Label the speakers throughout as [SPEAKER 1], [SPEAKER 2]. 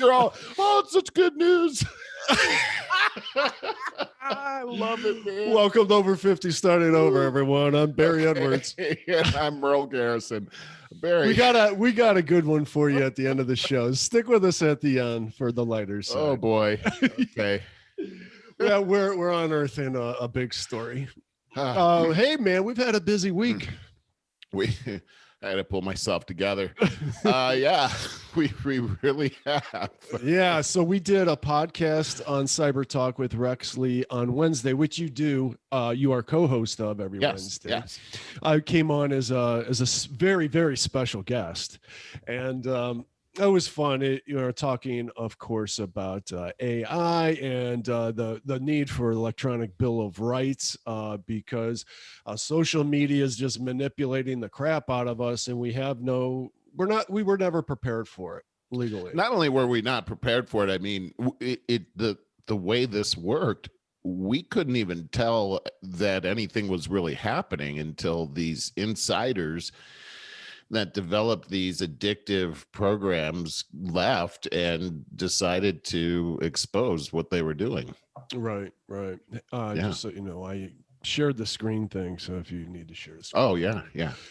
[SPEAKER 1] you're all, oh, it's such good news. I love it, man.
[SPEAKER 2] Welcome to Over 50 Starting Over, everyone. I'm Barry Edwards.
[SPEAKER 1] And I'm Merle Garrison. Barry,
[SPEAKER 2] we got a good one for you at the end of the show. Stick with us at the end for the lighter side.
[SPEAKER 1] Oh boy. Okay.
[SPEAKER 2] Yeah, we're unearthing a big story. Hey man, we've had a busy week.
[SPEAKER 1] I had to pull myself together. Yeah, we really have.
[SPEAKER 2] Yeah, so we did a podcast on Cyber Talk with Rex Lee on Wednesday, which you do. You are co-host of every Wednesday.
[SPEAKER 1] Yes.
[SPEAKER 2] I came on as a very, very special guest, and it was fun. Talking, of course, about AI and the need for electronic bill of rights because social media is just manipulating the crap out of us, and we were never prepared for it legally.
[SPEAKER 1] Not only were we not prepared for it, I mean, the way this worked, we couldn't even tell that anything was really happening until these insiders that developed these addictive programs left and decided to expose what they were doing.
[SPEAKER 2] Right. Just so you know, I shared the screen thing, so if you need to share the screen.
[SPEAKER 1] Oh yeah,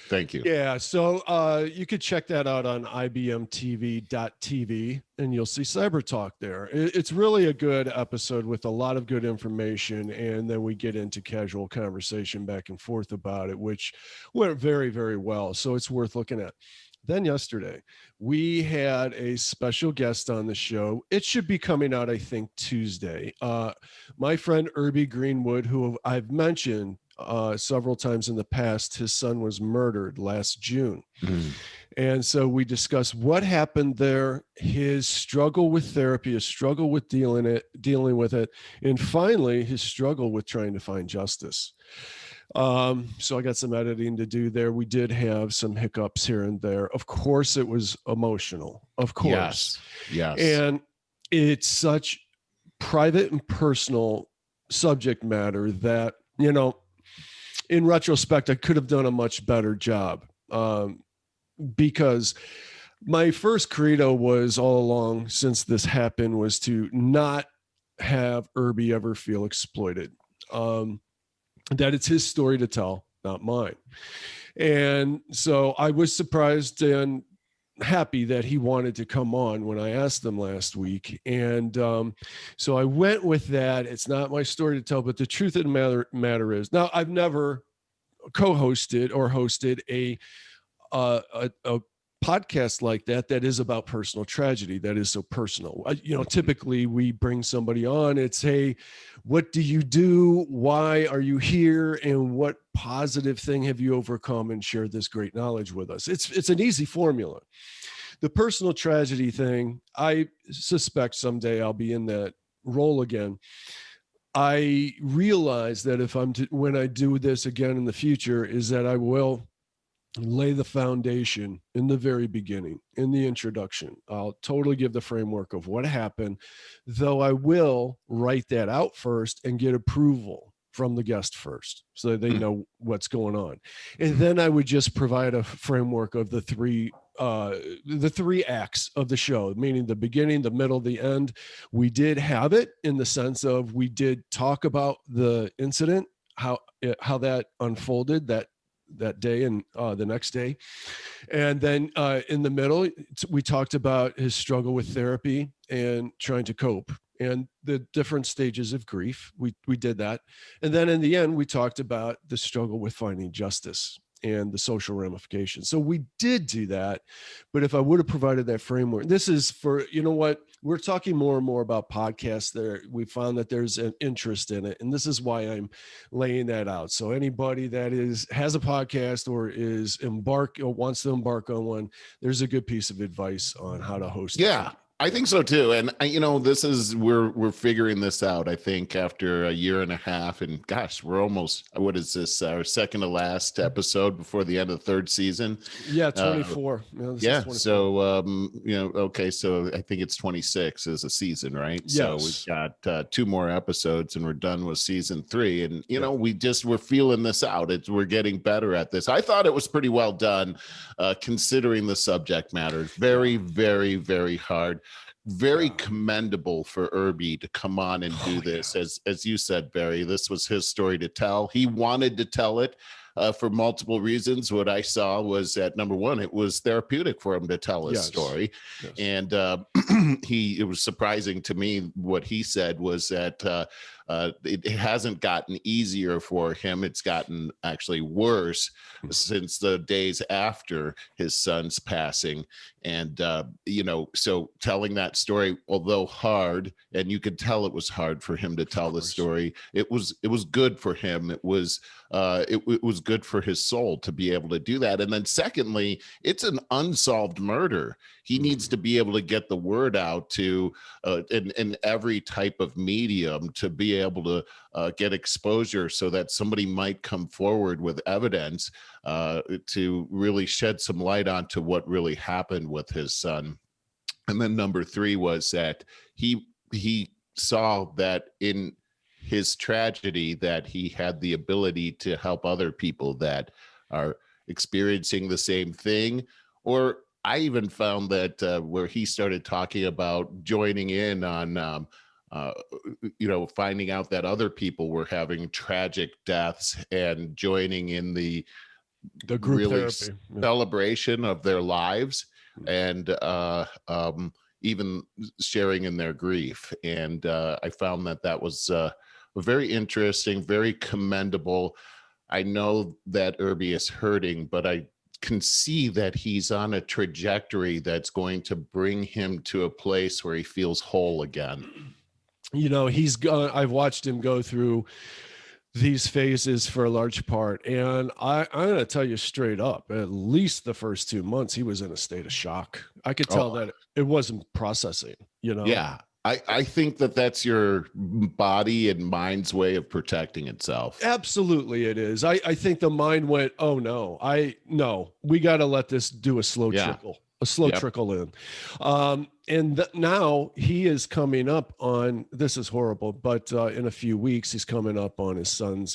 [SPEAKER 1] thank you.
[SPEAKER 2] Yeah, so you could check that out on ibmtv.tv and you'll see Cyber Talk there. It's really a good episode with a lot of good information, and then we get into casual conversation back and forth about it, which went very, very well, so it's worth looking at. Then yesterday, we had a special guest on the show. It should be coming out, I think, Tuesday. My friend Erby Greenwood, who I've mentioned several times in the past, his son was murdered last June. Mm-hmm. And so we discussed what happened there, his struggle with therapy, his struggle with dealing with it, and finally his struggle with trying to find justice. So I got some editing to do there. We did have some hiccups here and there. Of course, it was emotional. Of course.
[SPEAKER 1] Yes.
[SPEAKER 2] And it's such private and personal subject matter that, in retrospect, I could have done a much better job. Because my first credo was all along since this happened was to not have Erby ever feel exploited. That it's his story to tell, not mine. And so I was surprised and happy that he wanted to come on when I asked him last week. And so I went with that. It's not my story to tell, but the truth of the matter is, now I've never co-hosted or hosted a podcast like that is about personal tragedy, that is so personal. Typically we bring somebody on, it's, hey, what do you do, why are you here, and what positive thing have you overcome, and share this great knowledge with us. It's an easy formula. The personal tragedy thing, I suspect someday I'll be in that role again. I realize that when I do this again in the future, is that I will lay the foundation in the very beginning, in the introduction. I'll totally give the framework of what happened, though I will write that out first and get approval from the guest first so that they know what's going on. And then I would just provide a framework of the three acts of the show, meaning the beginning, the middle, the end. We did have it in the sense of we did talk about the incident, how that unfolded, that day and the next day. And then in the middle, we talked about his struggle with therapy and trying to cope and the different stages of grief. We did that. And then in the end, we talked about the struggle with finding justice and the social ramifications. So we did do that. But if I would have provided that framework, this is for, we're talking more and more about podcasts there. We found that there's an interest in it. And this is why I'm laying that out. So anybody that has a podcast or wants to embark on one, there's a good piece of advice on how to host.
[SPEAKER 1] Yeah. I think so too. And we're figuring this out, I think, after a year and a half, and gosh, we're almost, what is this, our second to last episode before the end of the third season?
[SPEAKER 2] Yeah. 24.
[SPEAKER 1] Yeah. 24. So, okay. So I think it's 26 as a season, right?
[SPEAKER 2] Yes.
[SPEAKER 1] So we've got 2 more episodes and we're done with season 3. And, we're feeling this out. We're getting better at this. I thought it was pretty well done, considering the subject matter. Very, very, very hard. very
[SPEAKER 2] Yeah.
[SPEAKER 1] commendable for Erby to come on and do this. As you said, Barry, this was his story to tell. He wanted to tell it for multiple reasons. What I saw was that, number one, it was therapeutic for him to tell his story.
[SPEAKER 2] Yes.
[SPEAKER 1] And it was surprising to me what he said was that it hasn't gotten easier for him. It's gotten actually worse since the days after his son's passing. And, so telling that story, although hard, and you could tell it was hard for him to tell the story, it was good for him. It was good for his soul to be able to do that. And then secondly, it's an unsolved murder. He needs to be able to get the word out to in every type of medium to be able to get exposure so that somebody might come forward with evidence to really shed some light onto what really happened with his son. And then number three was that he saw that in his tragedy that he had the ability to help other people that are experiencing the same thing. Or I even found that where he started talking about joining in on finding out that other people were having tragic deaths and joining in the
[SPEAKER 2] group
[SPEAKER 1] really
[SPEAKER 2] therapy
[SPEAKER 1] celebration of their lives, and even sharing in their grief. And I found that was very interesting, very commendable. I know that Erby is hurting, but I can see that he's on a trajectory that's going to bring him to a place where he feels whole again.
[SPEAKER 2] I've watched him go through these phases for a large part. And I'm going to tell you straight up, at least the first 2 months, he was in a state of shock. I could tell that it wasn't processing,
[SPEAKER 1] Yeah. I think that's your body and mind's way of protecting itself.
[SPEAKER 2] Absolutely it is. I think the mind went, oh no, we got to let this do a slow trickle in. And now he is coming up on, this is horrible, but in a few weeks, he's coming up on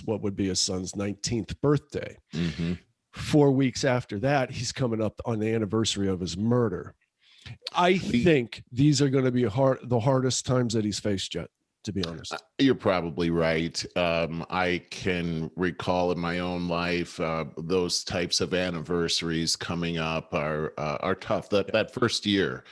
[SPEAKER 2] what would be his son's 19th birthday.
[SPEAKER 1] Mm-hmm.
[SPEAKER 2] 4 weeks after that, he's coming up on the anniversary of his murder. I think these are going to be the hardest times that he's faced yet, to be honest.
[SPEAKER 1] You're probably right. I can recall in my own life, those types of anniversaries coming up are tough. That first year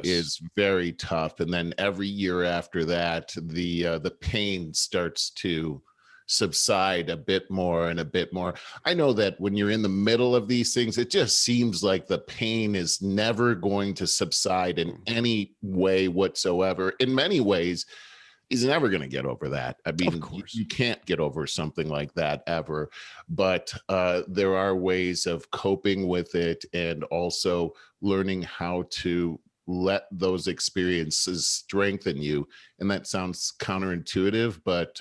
[SPEAKER 1] is very tough. And then every year after that, the pain starts to subside a bit more and a bit more. I know that when you're in the middle of these things, it just seems like the pain is never going to subside in any way whatsoever. In many ways, he's never going to get over that. I mean, you can't get over something like that ever. But there are ways of coping with it and also learning how to let those experiences strengthen you. And that sounds counterintuitive, but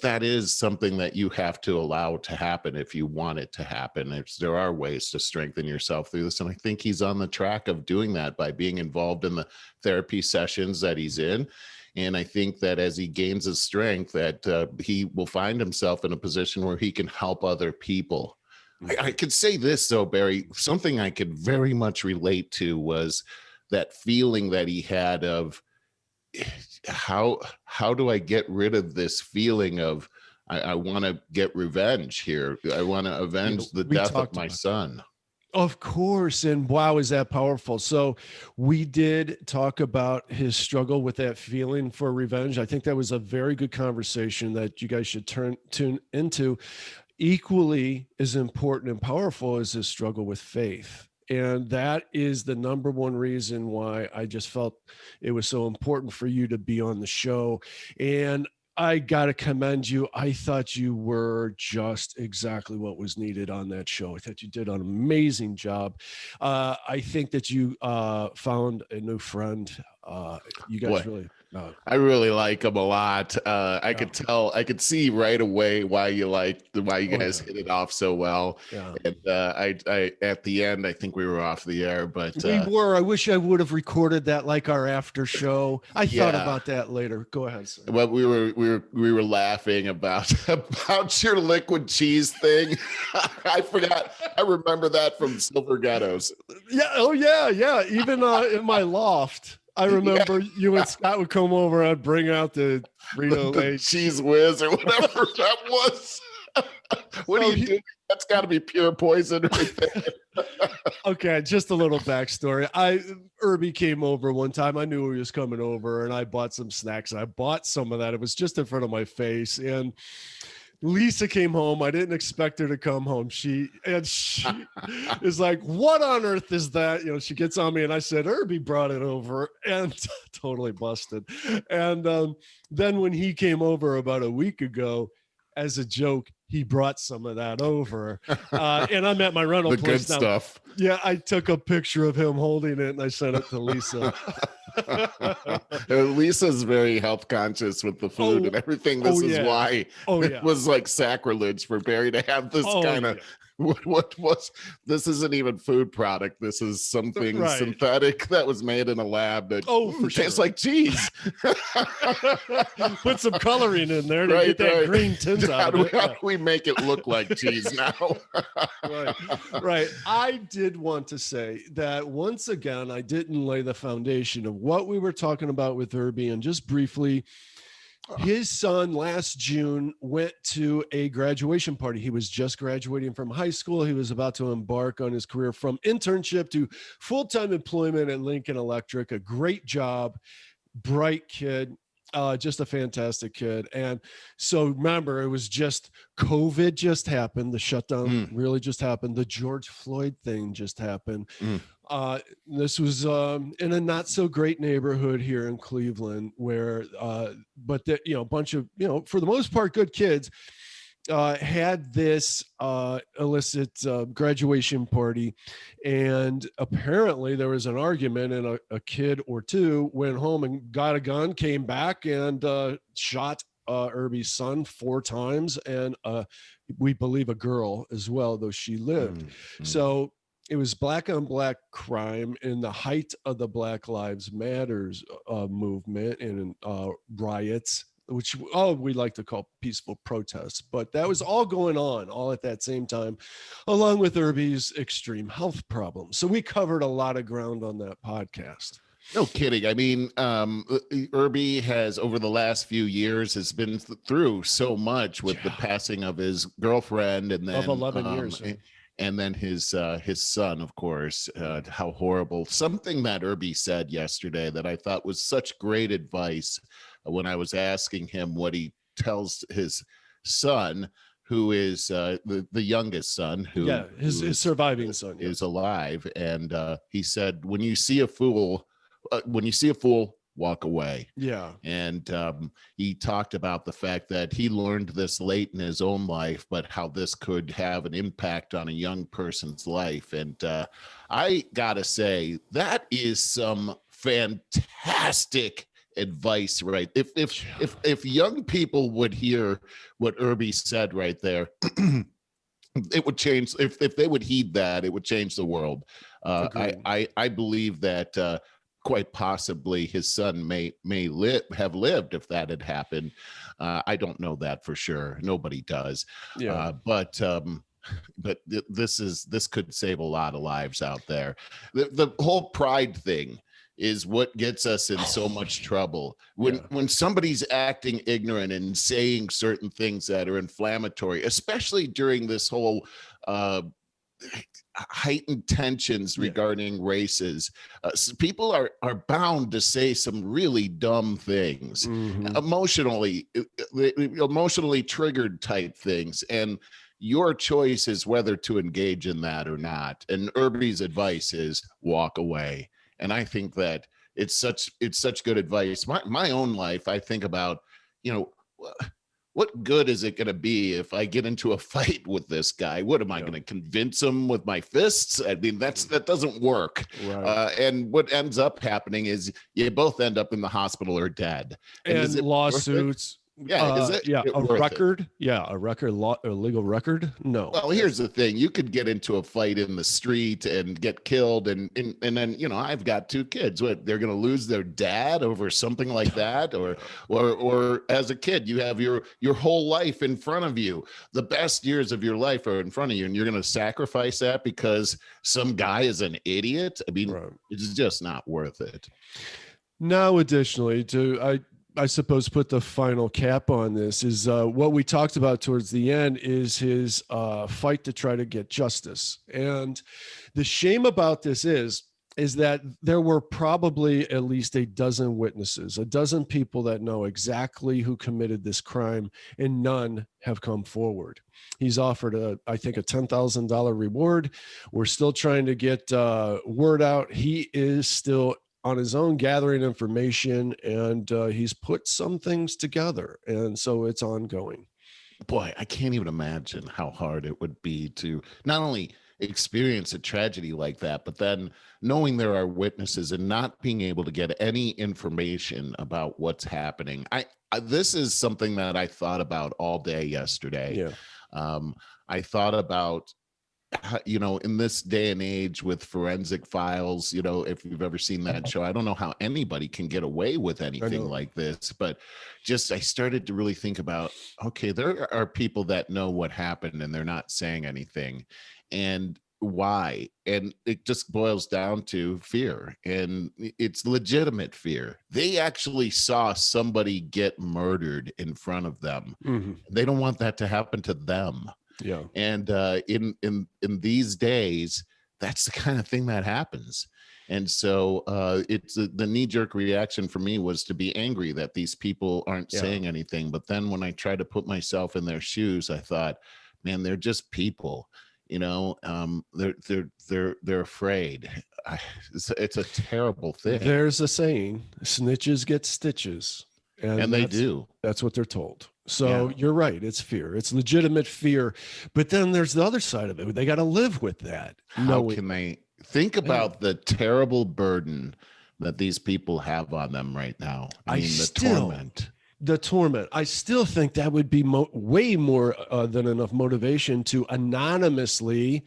[SPEAKER 1] that is something that you have to allow to happen if you want it to happen. There are ways to strengthen yourself through this. And I think he's on the track of doing that by being involved in the therapy sessions that he's in. And I think that as he gains his strength, that he will find himself in a position where he can help other people. I could say this, though, Barry, something I could very much relate to was that feeling that he had of, how do I get rid of this feeling of I want to get revenge here. I want to avenge the death of my son.
[SPEAKER 2] Of course. And wow, is that powerful. So we did talk about his struggle with that feeling for revenge. I think that was a very good conversation that you guys should tune into. Equally as important and powerful as his struggle with faith. And that is the number one reason why I just felt it was so important for you to be on the show. And I got to commend you. I thought you were just exactly what was needed on that show. I thought you did an amazing job. I think that you found a new friend. You guys
[SPEAKER 1] I really like him a lot. I could see right away why you guys hit it off so well.
[SPEAKER 2] Yeah.
[SPEAKER 1] And I at the end, I think we were off the air, but
[SPEAKER 2] we were. I wish I would have recorded that like our after show. I thought about that later. Go ahead, sir.
[SPEAKER 1] Well, we were laughing about your liquid cheese thing. I forgot. I remember that from Silver Ghettos.
[SPEAKER 2] Yeah. Oh yeah. Yeah. Even in my loft. I remember you and Scott would come over. I'd bring out the Frito-Lay
[SPEAKER 1] cheese whiz or whatever that was. What
[SPEAKER 2] So
[SPEAKER 1] are you doing? That's got to be pure poison right there.
[SPEAKER 2] Okay, just a little backstory. Erby came over one time. I knew he was coming over, and I bought some snacks. I bought some of that. It was just in front of my face, and Lisa came home. I didn't expect her to come home. She is like, "What on earth is that?" You know, she gets on me, and I said, "Erby brought it over," and totally busted. And then when he came over about a week ago, as a joke, he brought some of that over. And I'm at my rental
[SPEAKER 1] the
[SPEAKER 2] place
[SPEAKER 1] good
[SPEAKER 2] now.
[SPEAKER 1] Stuff.
[SPEAKER 2] Yeah, I took a picture of him holding it and I sent it to Lisa.
[SPEAKER 1] Lisa's very health conscious with the food and everything. This is why it was like sacrilege for Barry to have this kind of what was this isn't even food product. This is something synthetic that was made in a lab that tastes like cheese.
[SPEAKER 2] Put some coloring in there to get that green tint out of it.
[SPEAKER 1] How do we make it look like cheese now?
[SPEAKER 2] Right. I did want to say that once again, I didn't lay the foundation of what we were talking about with Erby, and just briefly, his son last June went to a graduation party. He was just graduating from high school. He was about to embark on his career from internship to full-time employment at Lincoln Electric. A great job, bright kid. Just a fantastic kid. And so remember, it was just COVID just happened. The shutdown really just happened. The George Floyd thing just happened. This was in a not so great neighborhood here in Cleveland where, but the, a bunch of, for the most part, good kids had this illicit graduation party, and apparently there was an argument, and a kid or two went home and got a gun, came back and shot Erby's son 4 times, and we believe a girl as well, though she lived. So it was black on black crime in the height of the Black Lives Matters movement and riots, which we like to call peaceful protests. But that was all going on all at that same time, along with Erby's extreme health problems. So we covered a lot of ground on that podcast.
[SPEAKER 1] No kidding. I mean, Erby has, over the last few years, has been through so much with the passing of his girlfriend, and then
[SPEAKER 2] of 11 years.
[SPEAKER 1] And then his son, of course. How horrible. Something that Erby said yesterday that I thought was such great advice when I was asking him what he tells his son, who is the youngest son, who
[SPEAKER 2] his surviving son
[SPEAKER 1] is alive. And he said, when you see a fool, walk away.
[SPEAKER 2] Yeah.
[SPEAKER 1] And he talked about the fact that he learned this late in his own life, but how this could have an impact on a young person's life. And I gotta say, that is some fantastic advice, right? If young people would hear what Erby said right there, it would change. If they would heed that, it would change the world. I believe that quite possibly his son may have lived if that had happened. I don't know that for sure. Nobody does.
[SPEAKER 2] Yeah.
[SPEAKER 1] But this could save a lot of lives out there. The whole pride thing is what gets us in so much trouble. When somebody's acting ignorant and saying certain things that are inflammatory, especially during this whole heightened tensions regarding races, people are bound to say some really dumb things, emotionally triggered type things, and your choice is whether to engage in that or not. And Erby's advice is walk away. And I think that it's such good advice. My own life, I think about, what good is it going to be if I get into a fight with this guy? What am I going to convince him with my fists? I mean, that doesn't work.
[SPEAKER 2] Right.
[SPEAKER 1] And what ends up happening is you both end up in the hospital or dead.
[SPEAKER 2] And lawsuits.
[SPEAKER 1] Is it?
[SPEAKER 2] Yeah, a record. It? Yeah, a record, a legal record. No.
[SPEAKER 1] Well, here's the thing: you could get into a fight in the street and get killed, and then I've got 2 kids. What, they're going to lose their dad over something like that, or as a kid, you have your whole life in front of you. The best years of your life are in front of you, and you're going to sacrifice that because some guy is an idiot. I mean, It's just not worth it.
[SPEAKER 2] Now, additionally, I suppose put the final cap on this is what we talked about towards the end is his fight to try to get justice. And the shame about this is that there were probably at least a dozen witnesses, a dozen people that know exactly who committed this crime, and none have come forward. He's offered I think a $10,000 reward. We're still trying to get word out. He is still on his own gathering information, and he's put some things together, and so it's ongoing.
[SPEAKER 1] Boy, I can't even imagine how hard it would be to not only experience a tragedy like that, but then knowing there are witnesses and not being able to get any information about what's happening. This is something that I thought about all day yesterday.
[SPEAKER 2] Yeah.
[SPEAKER 1] I thought about, you know, in this day and age with forensic files, you know, if you've ever seen that show, I don't know how anybody can get away with anything like this, but just I started to really think about, okay, there are people that know what happened and they're not saying anything. And why? And it just boils down to fear, and it's legitimate fear. They actually saw somebody get murdered in front of them.
[SPEAKER 2] Mm-hmm.
[SPEAKER 1] They don't want that to happen to them.
[SPEAKER 2] Yeah.
[SPEAKER 1] And in these days, that's the kind of thing that happens. And so it's the knee-jerk reaction for me was to be angry that these people aren't saying anything. But then when I tried to put myself in their shoes, I thought, man, they're just people. You know, they're afraid. It's a terrible thing.
[SPEAKER 2] There's a saying: snitches get stitches,
[SPEAKER 1] and they do.
[SPEAKER 2] That's what they're told. So you're right. It's fear. It's legitimate fear. But then there's the other side of it. They got to live with that.
[SPEAKER 1] How can they think about the terrible burden that these people have on them right now? I mean, torment.
[SPEAKER 2] The torment. I still think that would be way more than enough motivation to anonymously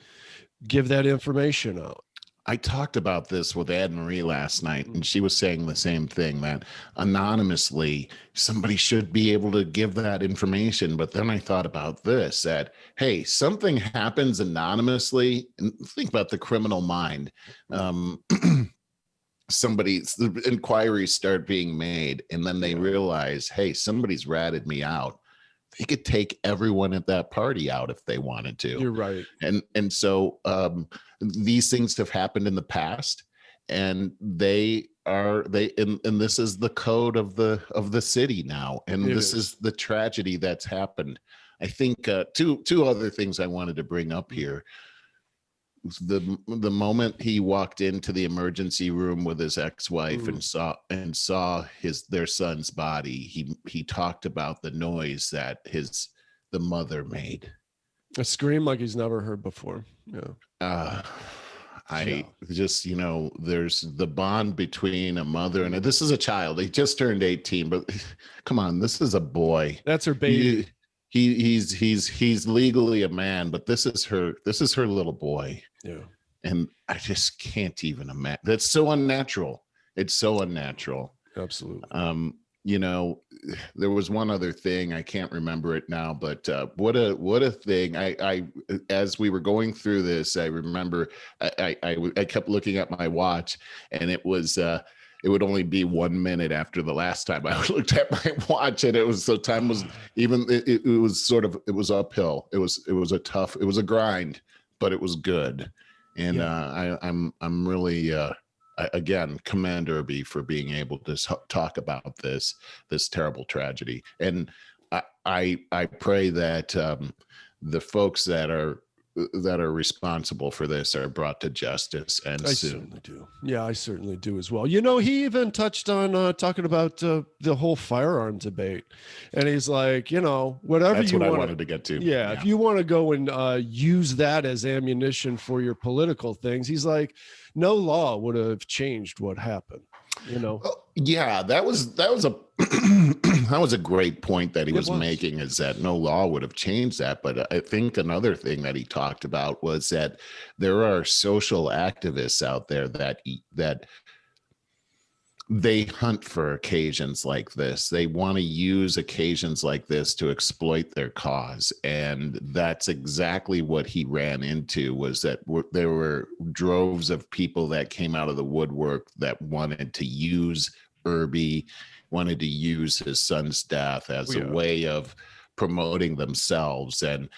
[SPEAKER 2] give that information out.
[SPEAKER 1] I talked about this with Anne-Marie last night, and she was saying the same thing, that anonymously somebody should be able to give that information. But then I thought about this, that, hey, something happens anonymously, and think about the criminal mind. The inquiries start being made, and then they realize, hey, somebody's ratted me out. They could take everyone at that party out if they wanted to.
[SPEAKER 2] You're right.
[SPEAKER 1] And so these things have happened in the past, and this is the code of the city now, and this is the tragedy that's happened. I think two other things I wanted to bring up here. The moment he walked into the emergency room with his ex-wife and saw their son's body, he talked about the noise that the mother made.
[SPEAKER 2] A scream like he's never heard before.
[SPEAKER 1] I just, you know, there's the bond between a mother and this is a child. He just turned 18, but come on, this is a boy.
[SPEAKER 2] That's her baby.
[SPEAKER 1] He's legally a man, but this is her little boy.
[SPEAKER 2] Yeah.
[SPEAKER 1] And I just can't even imagine. That's so unnatural. It's so unnatural.
[SPEAKER 2] Absolutely.
[SPEAKER 1] You know, there was one other thing, I can't remember it now, but what a thing. I as we were going through this, I remember I kept looking at my watch, and it would only be 1 minute after the last time I looked at my watch, and it was uphill. It was a grind, but it was good. And I'm really again, commend Erby for being able to talk about this terrible tragedy. And I pray that the folks that are responsible for this are brought to justice, and
[SPEAKER 2] I certainly do. Yeah, I certainly do as well. You know, he even touched on talking about the whole firearm debate, and he's like, you know, whatever
[SPEAKER 1] that's
[SPEAKER 2] you
[SPEAKER 1] what
[SPEAKER 2] want.
[SPEAKER 1] I wanted to get to.
[SPEAKER 2] Yeah, if you want to go and use that as ammunition for your political things, he's like, no law would have changed what happened. You know.
[SPEAKER 1] Well, yeah, that was a that was a great point that he was making, is that no law would have changed that. But I think another thing that he talked about was that there are social activists out there that they hunt for occasions like this. They want to use occasions like this to exploit their cause. And that's exactly what he ran into, was that there were droves of people that came out of the woodwork that wanted to use Erby wanted to use his son's death as a way of promoting themselves. And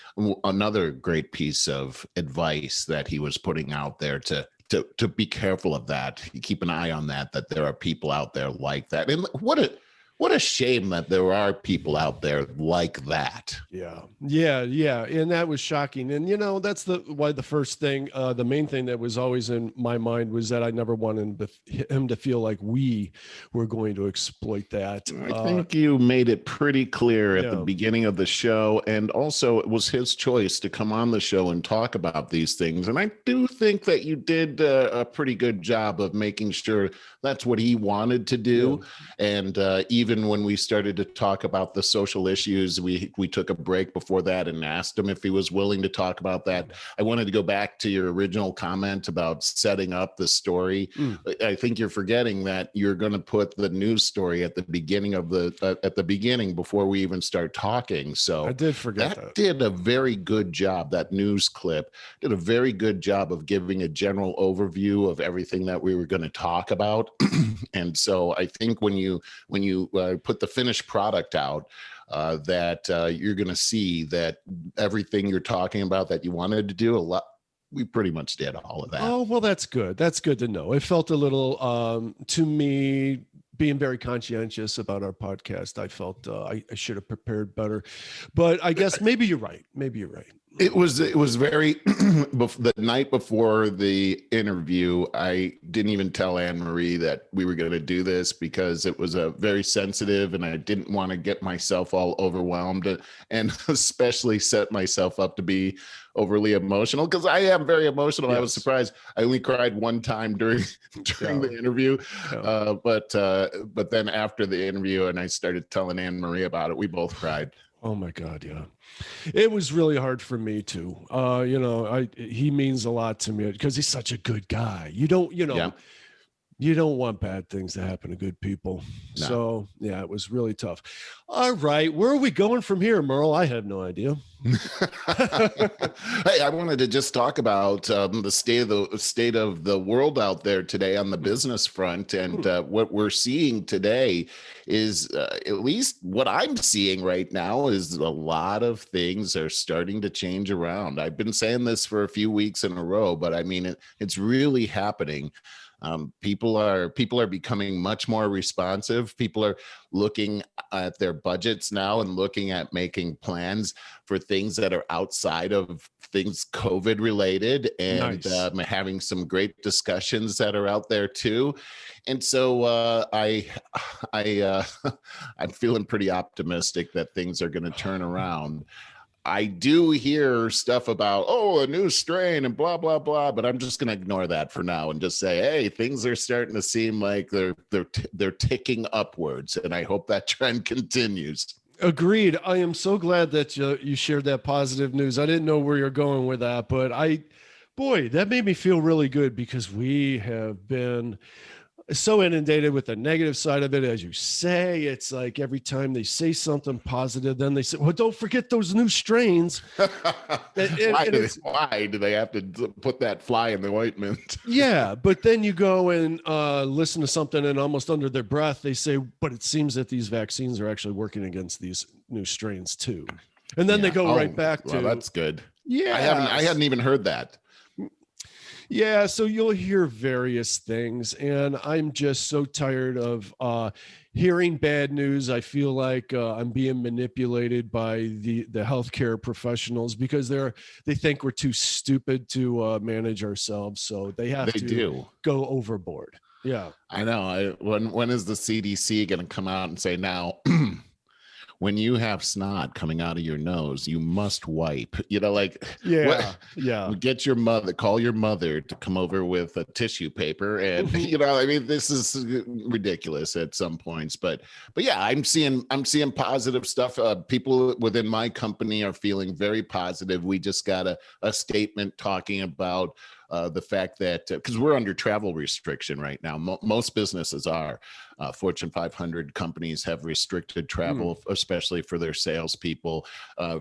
[SPEAKER 1] another great piece of advice that he was putting out there to be careful of that. Keep an eye on that there are people out there like that. And what a shame that there are people out there like that.
[SPEAKER 2] Yeah. And that was shocking. And, that's why the first thing, the main thing that was always in my mind was that I never wanted him to feel like we were going to exploit that.
[SPEAKER 1] I think you made it pretty clear at the beginning of the show. And also it was his choice to come on the show and talk about these things. And I do think that you did a pretty good job of making sure that's what he wanted to do. Yeah. And even when we started to talk about the social issues, we took a break before that and asked him if he was willing to talk about that. I wanted to go back to your original comment about setting up the story. I think you're forgetting that you're going to put the news story at the beginning of before we even start talking. So
[SPEAKER 2] I did forget that.
[SPEAKER 1] Did a very good job. That news clip did a very good job of giving a general overview of everything that we were going to talk about. And so I think when you put the finished product out, that you're going to see that everything you're talking about that you wanted to do, we pretty much did all of that.
[SPEAKER 2] Oh, well, that's good. That's good to know. It felt a little, to me, being very conscientious about our podcast, I felt I should have prepared better. But I guess maybe you're right. It
[SPEAKER 1] was very the night before the interview, I didn't even tell Anne-Marie that we were going to do this because it was a very sensitive and I didn't want to get myself all overwhelmed and especially set myself up to be overly emotional because I am very emotional. Yes. I was surprised. I only cried one time during the interview. Yeah. But then after the interview and I started telling Anne-Marie about it, we both cried.
[SPEAKER 2] Oh my God. Yeah. It was really hard for me too. He means a lot to me because he's such a good guy. You don't want bad things to happen to good people. No. So yeah, it was really tough. All right. Where are we going from here, Merle? I have no idea.
[SPEAKER 1] Hey, I wanted to just talk about the state of the world out there today on the business front. And what we're seeing today is at least what I'm seeing right now is a lot of things are starting to change around. I've been saying this for a few weeks in a row, but I mean, it's really happening. People are becoming much more responsive. People are looking at their budgets now and looking at making plans for things that are outside of things COVID related and nice. Having some great discussions that are out there too. And so I'm feeling pretty optimistic that things are going to turn around. I do hear stuff about, a new strain and blah, blah, blah, but I'm just going to ignore that for now and just say, hey, things are starting to seem like they're ticking upwards. And I hope that trend continues.
[SPEAKER 2] Agreed. I am so glad that you shared that positive news. I didn't know where you're going with that, but that made me feel really good because we have been so inundated with the negative side of it. As you say, it's like every time they say something positive, then they say, well, don't forget those new strains.
[SPEAKER 1] Why do they have to put that fly in the ointment?
[SPEAKER 2] Yeah. But then you go and listen to something and almost under their breath, they say, but it seems that these vaccines are actually working against these new strains too. And then they go right back to,
[SPEAKER 1] that's good.
[SPEAKER 2] Yeah.
[SPEAKER 1] I hadn't even heard that.
[SPEAKER 2] Yeah, so you'll hear various things, and I'm just so tired of hearing bad news. I feel like I'm being manipulated by the healthcare professionals because they think we're too stupid to manage ourselves, so they go overboard. Yeah,
[SPEAKER 1] I know. When is the CDC going to come out and say now? When you have snot coming out of your nose, you must wipe. Get your mother, call your mother to come over with a tissue paper, and this is ridiculous at some points. But yeah, I'm seeing positive stuff. People within my company are feeling very positive. We just got a statement talking about the fact that because we're under travel restriction right now, most businesses are. Fortune 500 companies have restricted travel, especially for their salespeople.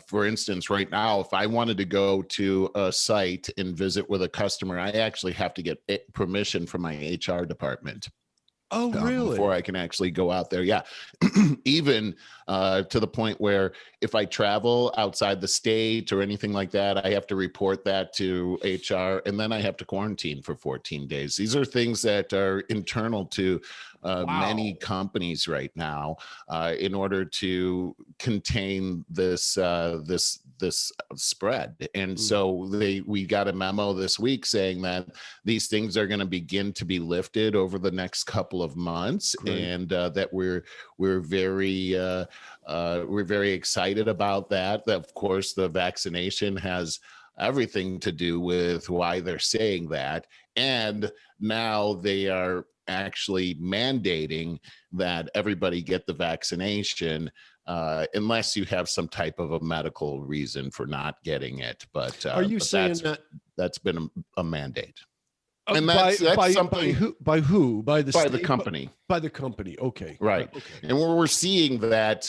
[SPEAKER 1] For instance, right now, if I wanted to go to a site and visit with a customer, I actually have to get permission from my HR department.
[SPEAKER 2] Oh,
[SPEAKER 1] before
[SPEAKER 2] really?
[SPEAKER 1] I can actually go out there. Yeah. Even to the point where if I travel outside the state or anything like that, I have to report that to HR, and then I have to quarantine for 14 days. These are things that are internal to many
[SPEAKER 2] Wow.
[SPEAKER 1] companies right now in order to contain this spread. And
[SPEAKER 2] Mm,
[SPEAKER 1] so we got a memo this week saying that these things are going to begin to be lifted over the next couple of months,
[SPEAKER 2] great.
[SPEAKER 1] and that we're very excited about that. That of course the vaccination has everything to do with why they're saying that, and now they are actually mandating that everybody get the vaccination unless you have some type of a medical reason for not getting it.
[SPEAKER 2] Are you
[SPEAKER 1] But
[SPEAKER 2] saying that
[SPEAKER 1] that's been a mandate, and
[SPEAKER 2] by
[SPEAKER 1] that's
[SPEAKER 2] by
[SPEAKER 1] something
[SPEAKER 2] who by who by the
[SPEAKER 1] by the
[SPEAKER 2] state
[SPEAKER 1] company.
[SPEAKER 2] by the company? Okay,
[SPEAKER 1] Right.
[SPEAKER 2] okay.
[SPEAKER 1] And we're seeing that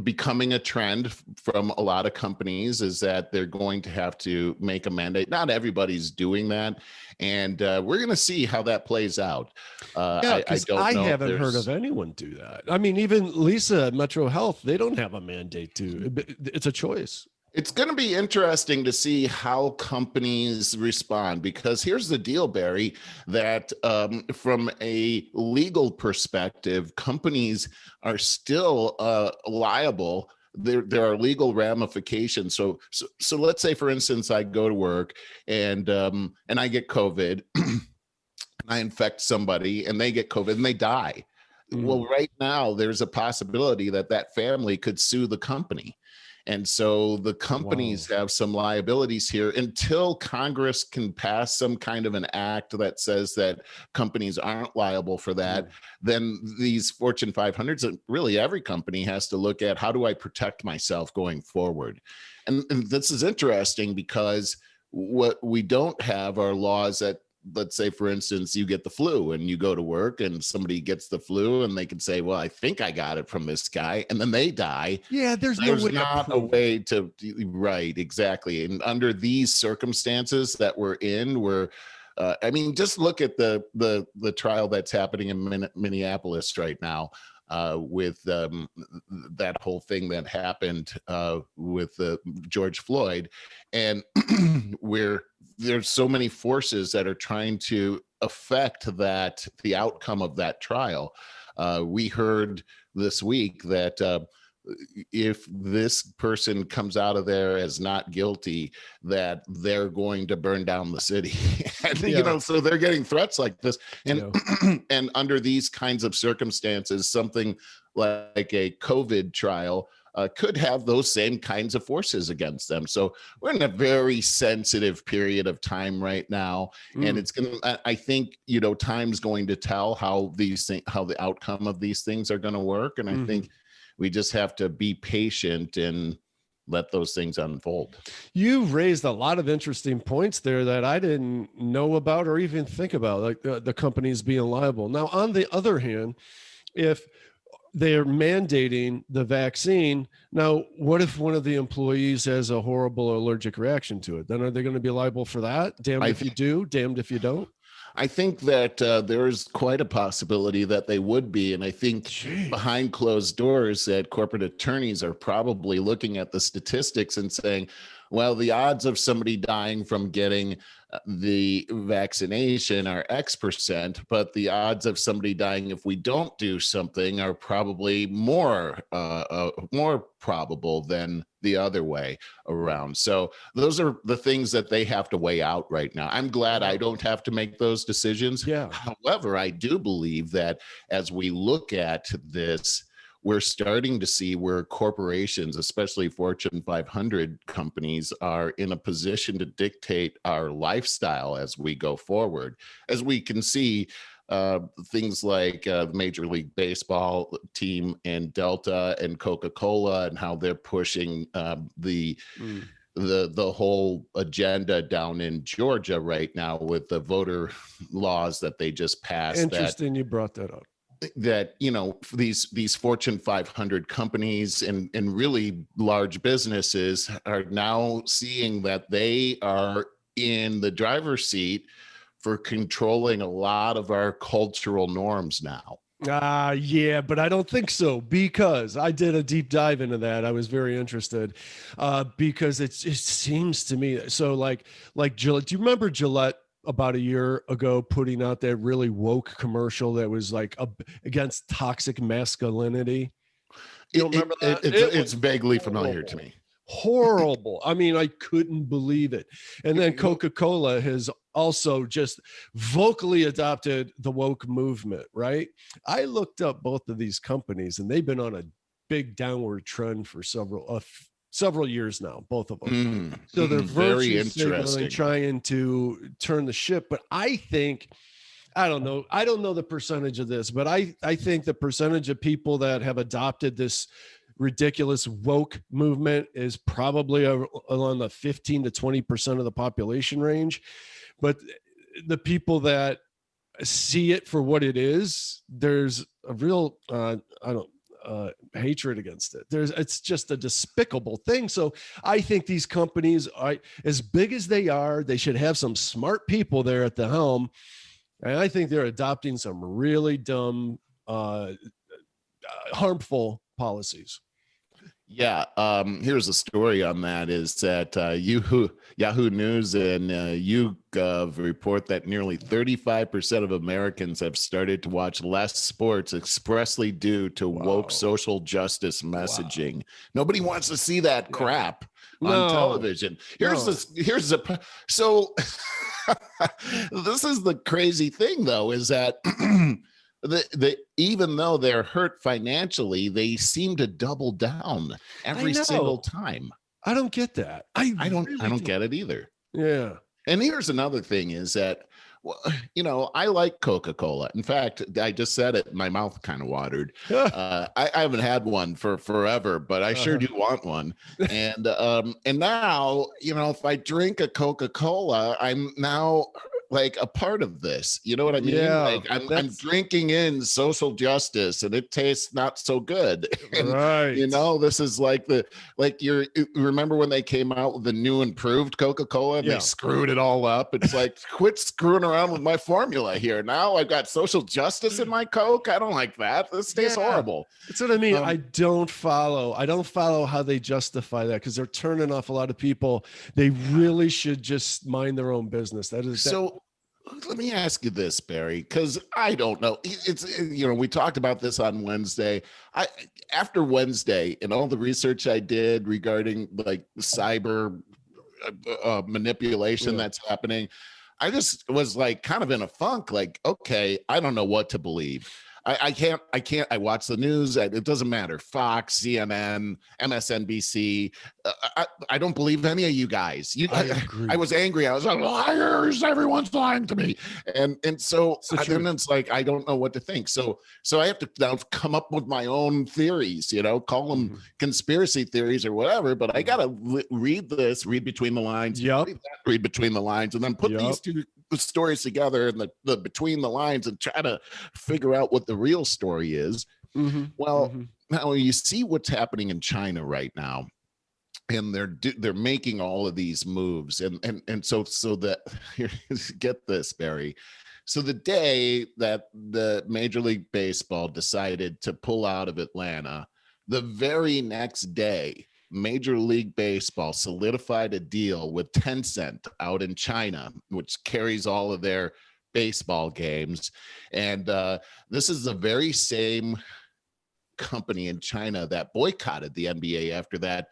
[SPEAKER 1] becoming a trend from a lot of companies is that they're going to have to make a mandate. Not everybody's doing that. And we're going to see how that plays out.
[SPEAKER 2] Yeah,
[SPEAKER 1] I
[SPEAKER 2] because
[SPEAKER 1] don't
[SPEAKER 2] I
[SPEAKER 1] know if
[SPEAKER 2] haven't heard of
[SPEAKER 1] there's,
[SPEAKER 2] anyone do that. I mean, even Lisa at Metro Health, they don't have a mandate to. It's a choice.
[SPEAKER 1] it's going to be interesting to see how companies respond, because here's the deal, Barry, that from a legal perspective, companies are still liable. There are legal ramifications. So let's say, for instance, I go to work and I get COVID, and I infect somebody, and they get COVID and they die. Well,
[SPEAKER 2] Mm,
[SPEAKER 1] right now, there's a possibility that that family could sue the company. And so the companies
[SPEAKER 2] wow.
[SPEAKER 1] have some liabilities here until Congress can pass some kind of an act that says that companies aren't liable for that.
[SPEAKER 2] Mm,
[SPEAKER 1] Then these Fortune 500s, and really every company, has to look at, how do I protect myself going forward? And this is interesting because what we don't have are laws that, let's say, for instance, you get the flu and you go to work and somebody gets the flu and they can say, well, I think I got it from this guy, and then they die.
[SPEAKER 2] yeah, there's no
[SPEAKER 1] There's
[SPEAKER 2] way to
[SPEAKER 1] not a
[SPEAKER 2] prove it.
[SPEAKER 1] way to, right, exactly. And under these circumstances that we're in, I mean, just look at the trial that's happening in Minneapolis right now, with that whole thing that happened with George Floyd, and where there's so many forces that are trying to affect the outcome of that trial. We heard this week that if this person comes out of there as not guilty, that they're going to burn down the city. And
[SPEAKER 2] Yeah,
[SPEAKER 1] so they're getting threats like this. And
[SPEAKER 2] yeah.
[SPEAKER 1] and under these kinds of circumstances, something like a COVID trial could have those same kinds of forces against them. So we're in a very sensitive period of time right now, and
[SPEAKER 2] Mm,
[SPEAKER 1] it's going to, I think, time's going to tell how how the outcome of these things are going to work. And I
[SPEAKER 2] mhm.
[SPEAKER 1] think we just have to be patient and let those things unfold.
[SPEAKER 2] You raised a lot of interesting points there that I didn't know about or even think about, like the companies being liable. Now, on the other hand, if they're mandating the vaccine, now what if one of the employees has a horrible allergic reaction to it? Then are they going to be liable for that? Damned
[SPEAKER 1] I
[SPEAKER 2] if you do, damned if you don't.
[SPEAKER 1] I think that there is quite a possibility that they would be. And I think
[SPEAKER 2] Jeez.
[SPEAKER 1] behind closed doors that corporate attorneys are probably looking at the statistics and saying, well, the odds of somebody dying from getting the vaccination are X%, but the odds of somebody dying if we don't do something are probably more probable than the other way
[SPEAKER 2] Yeah.
[SPEAKER 1] around. So those are the things that they have to weigh out right now. I'm glad I
[SPEAKER 2] Wow.
[SPEAKER 1] don't have to make those decisions.
[SPEAKER 2] Yeah.
[SPEAKER 1] However, I do believe that as we look at this, we're starting to see where corporations, especially Fortune 500 companies, are in a position to dictate our lifestyle as we go forward. As we can see, things like the Major League Baseball team and Delta and Coca-Cola, and how they're pushing
[SPEAKER 2] Mm.
[SPEAKER 1] the whole agenda down in Georgia right now with the voter laws that they just passed,
[SPEAKER 2] Interesting you brought that up.
[SPEAKER 1] that these Fortune 500 companies and really large businesses are now seeing that they are in the driver's seat for controlling a lot of our cultural norms now.
[SPEAKER 2] Yeah, but I don't think so, because I did a deep dive into that. I was very interested, because it seems to me so like Gillette. Do you remember Gillette about a year ago putting out that really woke commercial that was like against toxic masculinity? You don't remember that?
[SPEAKER 1] It's vaguely familiar to
[SPEAKER 2] Horrible.
[SPEAKER 1] me.
[SPEAKER 2] Horrible. I mean, I couldn't believe it. And then Coca-Cola has also just vocally adopted the woke movement, right? I looked up both of these companies, and they've been on a big downward trend for several years now, both of them. So they're
[SPEAKER 1] very
[SPEAKER 2] virtue
[SPEAKER 1] interesting,
[SPEAKER 2] signaling, trying to turn the ship. But I think, I don't know the percentage of this, but I think the percentage of people that have adopted this ridiculous woke movement is probably along the 15 to 20% of the population range. But the people that see it for what it is, there's a real hatred against it. It's just a despicable thing. So I think these companies are, as big as they should have some smart people there at the helm. And I think they're adopting some really dumb, harmful policies.
[SPEAKER 1] Yeah. Here's a story on that, is that Yahoo News and YouGov report that nearly 35% of Americans have started to watch less sports expressly due to woke social justice messaging. Nobody wants to see that crap on television. So this is the crazy thing, though, is that even though they're hurt financially, they seem to double down every single time.
[SPEAKER 2] I don't get that. I don't
[SPEAKER 1] get it either.
[SPEAKER 2] Yeah.
[SPEAKER 1] And here's another thing, is that, I like Coca-Cola. In fact, I just said it, my mouth kind of watered. I haven't had one for forever, but I sure do want one. And now, if I drink a Coca-Cola, I'm now like a part of this. You know what I mean?
[SPEAKER 2] Yeah,
[SPEAKER 1] like I'm drinking in social justice, and it tastes not so good. And,
[SPEAKER 2] right.
[SPEAKER 1] This is like you remember when they came out with the new improved Coca-Cola and they screwed it all up? It's like, quit screwing around with my formula here. Now I've got social justice in my Coke. I don't like that. This tastes horrible.
[SPEAKER 2] That's what I mean. I don't follow how they justify that, because they're turning off a lot of people. They really should just mind their own business. So
[SPEAKER 1] let me ask you this, Barry, because I don't know. We talked about this on Wednesday. After Wednesday and all the research I did regarding like cyber manipulation that's happening, I just was like kind of in a funk. Like, okay, I don't know what to believe. I can't. I watch the news. It doesn't matter. Fox, CNN, MSNBC. I don't believe any of you guys. I was angry. I was like, liars! Everyone's lying to me. And so then it's like, I don't know what to think. So I have to now come up with my own theories. Call them conspiracy theories or whatever. But I gotta read between the lines. Read between the lines, and then put these two stories together and the between the lines, and try to figure out what the real story is. Now you see what's happening in China right now, and they're making all of these moves, and so that here, get this, Barry. So the day that the Major League Baseball decided to pull out of Atlanta, the very next day, Major League Baseball solidified a deal with Tencent out in China, which carries all of their baseball games. And this is the very same company in China that boycotted the NBA after that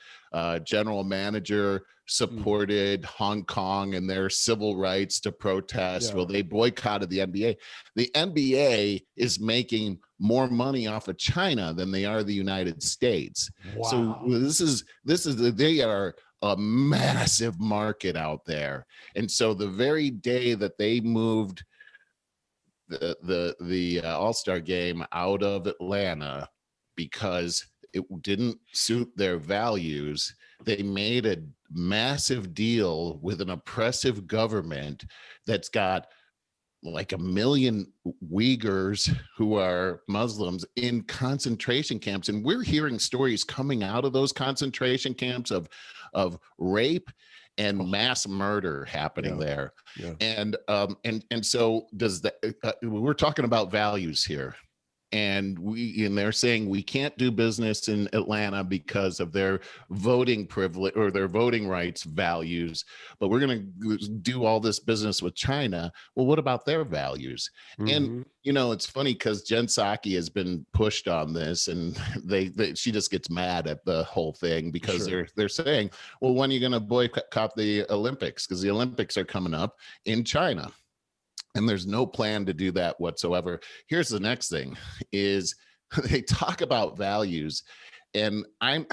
[SPEAKER 1] general manager supported Hong Kong and their civil rights to protest. Well, they boycotted the NBA. The NBA is making more money off of China than they are the United States. Wow. So they are a massive market out there. And so the very day that they moved the All-Star game out of Atlanta because it didn't suit their values, they made a massive deal with an oppressive government that's got like 1 million Uyghurs who are Muslims in concentration camps. And we're hearing stories coming out of those concentration camps of rape and mass murder happening there.
[SPEAKER 2] Yeah.
[SPEAKER 1] And so does that, we're talking about values here. And they're saying we can't do business in Atlanta because of their voting privilege or their voting rights values, but we're going to do all this business with China. Well, what about their values? And it's funny because Jen Psaki has been pushed on this, and she just gets mad at the whole thing because they're saying, well, when are you going to boycott the Olympics? Because the Olympics are coming up in China. And there's no plan to do that whatsoever. Here's the next thing is they talk about values. And I'm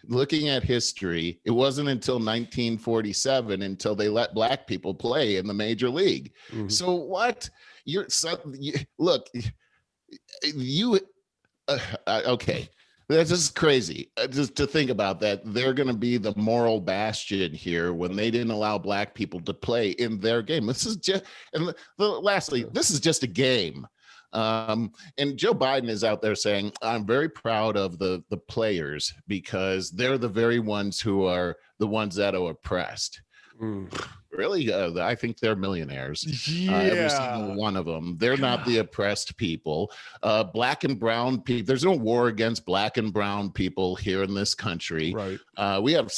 [SPEAKER 1] looking at history, it wasn't until 1947 until they let black people play in the major league. So what look, okay. That's just crazy. Just to think about that, they're going to be the moral bastion here when they didn't allow black people to play in their game. This is just, and lastly, this is just a game. And Joe Biden is out there saying, I'm very proud of the players because they're the very ones who are the ones that are oppressed. Really? I think they're millionaires. Every single one of them. They're not the oppressed people. Black and brown people. There's no war against black and brown people here in this country. Right. We have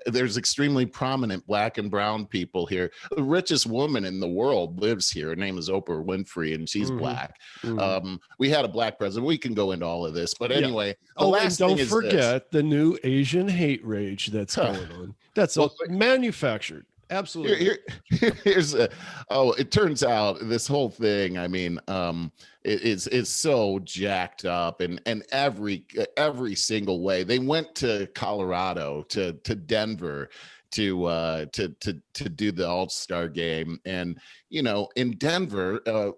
[SPEAKER 1] there's extremely prominent black and brown people here. The richest woman in the world lives here. Her name is Oprah Winfrey, and she's black. We had a black president. We can go into all of this. But anyway, the last
[SPEAKER 2] and
[SPEAKER 1] thing
[SPEAKER 2] don't forget the new Asian hate rage that's going on. That's all manufactured. Absolutely.
[SPEAKER 1] It turns out this whole thing, I mean, it's so jacked up and every single way. They went to Colorado, to Denver to do the All-Star game. And, in Denver,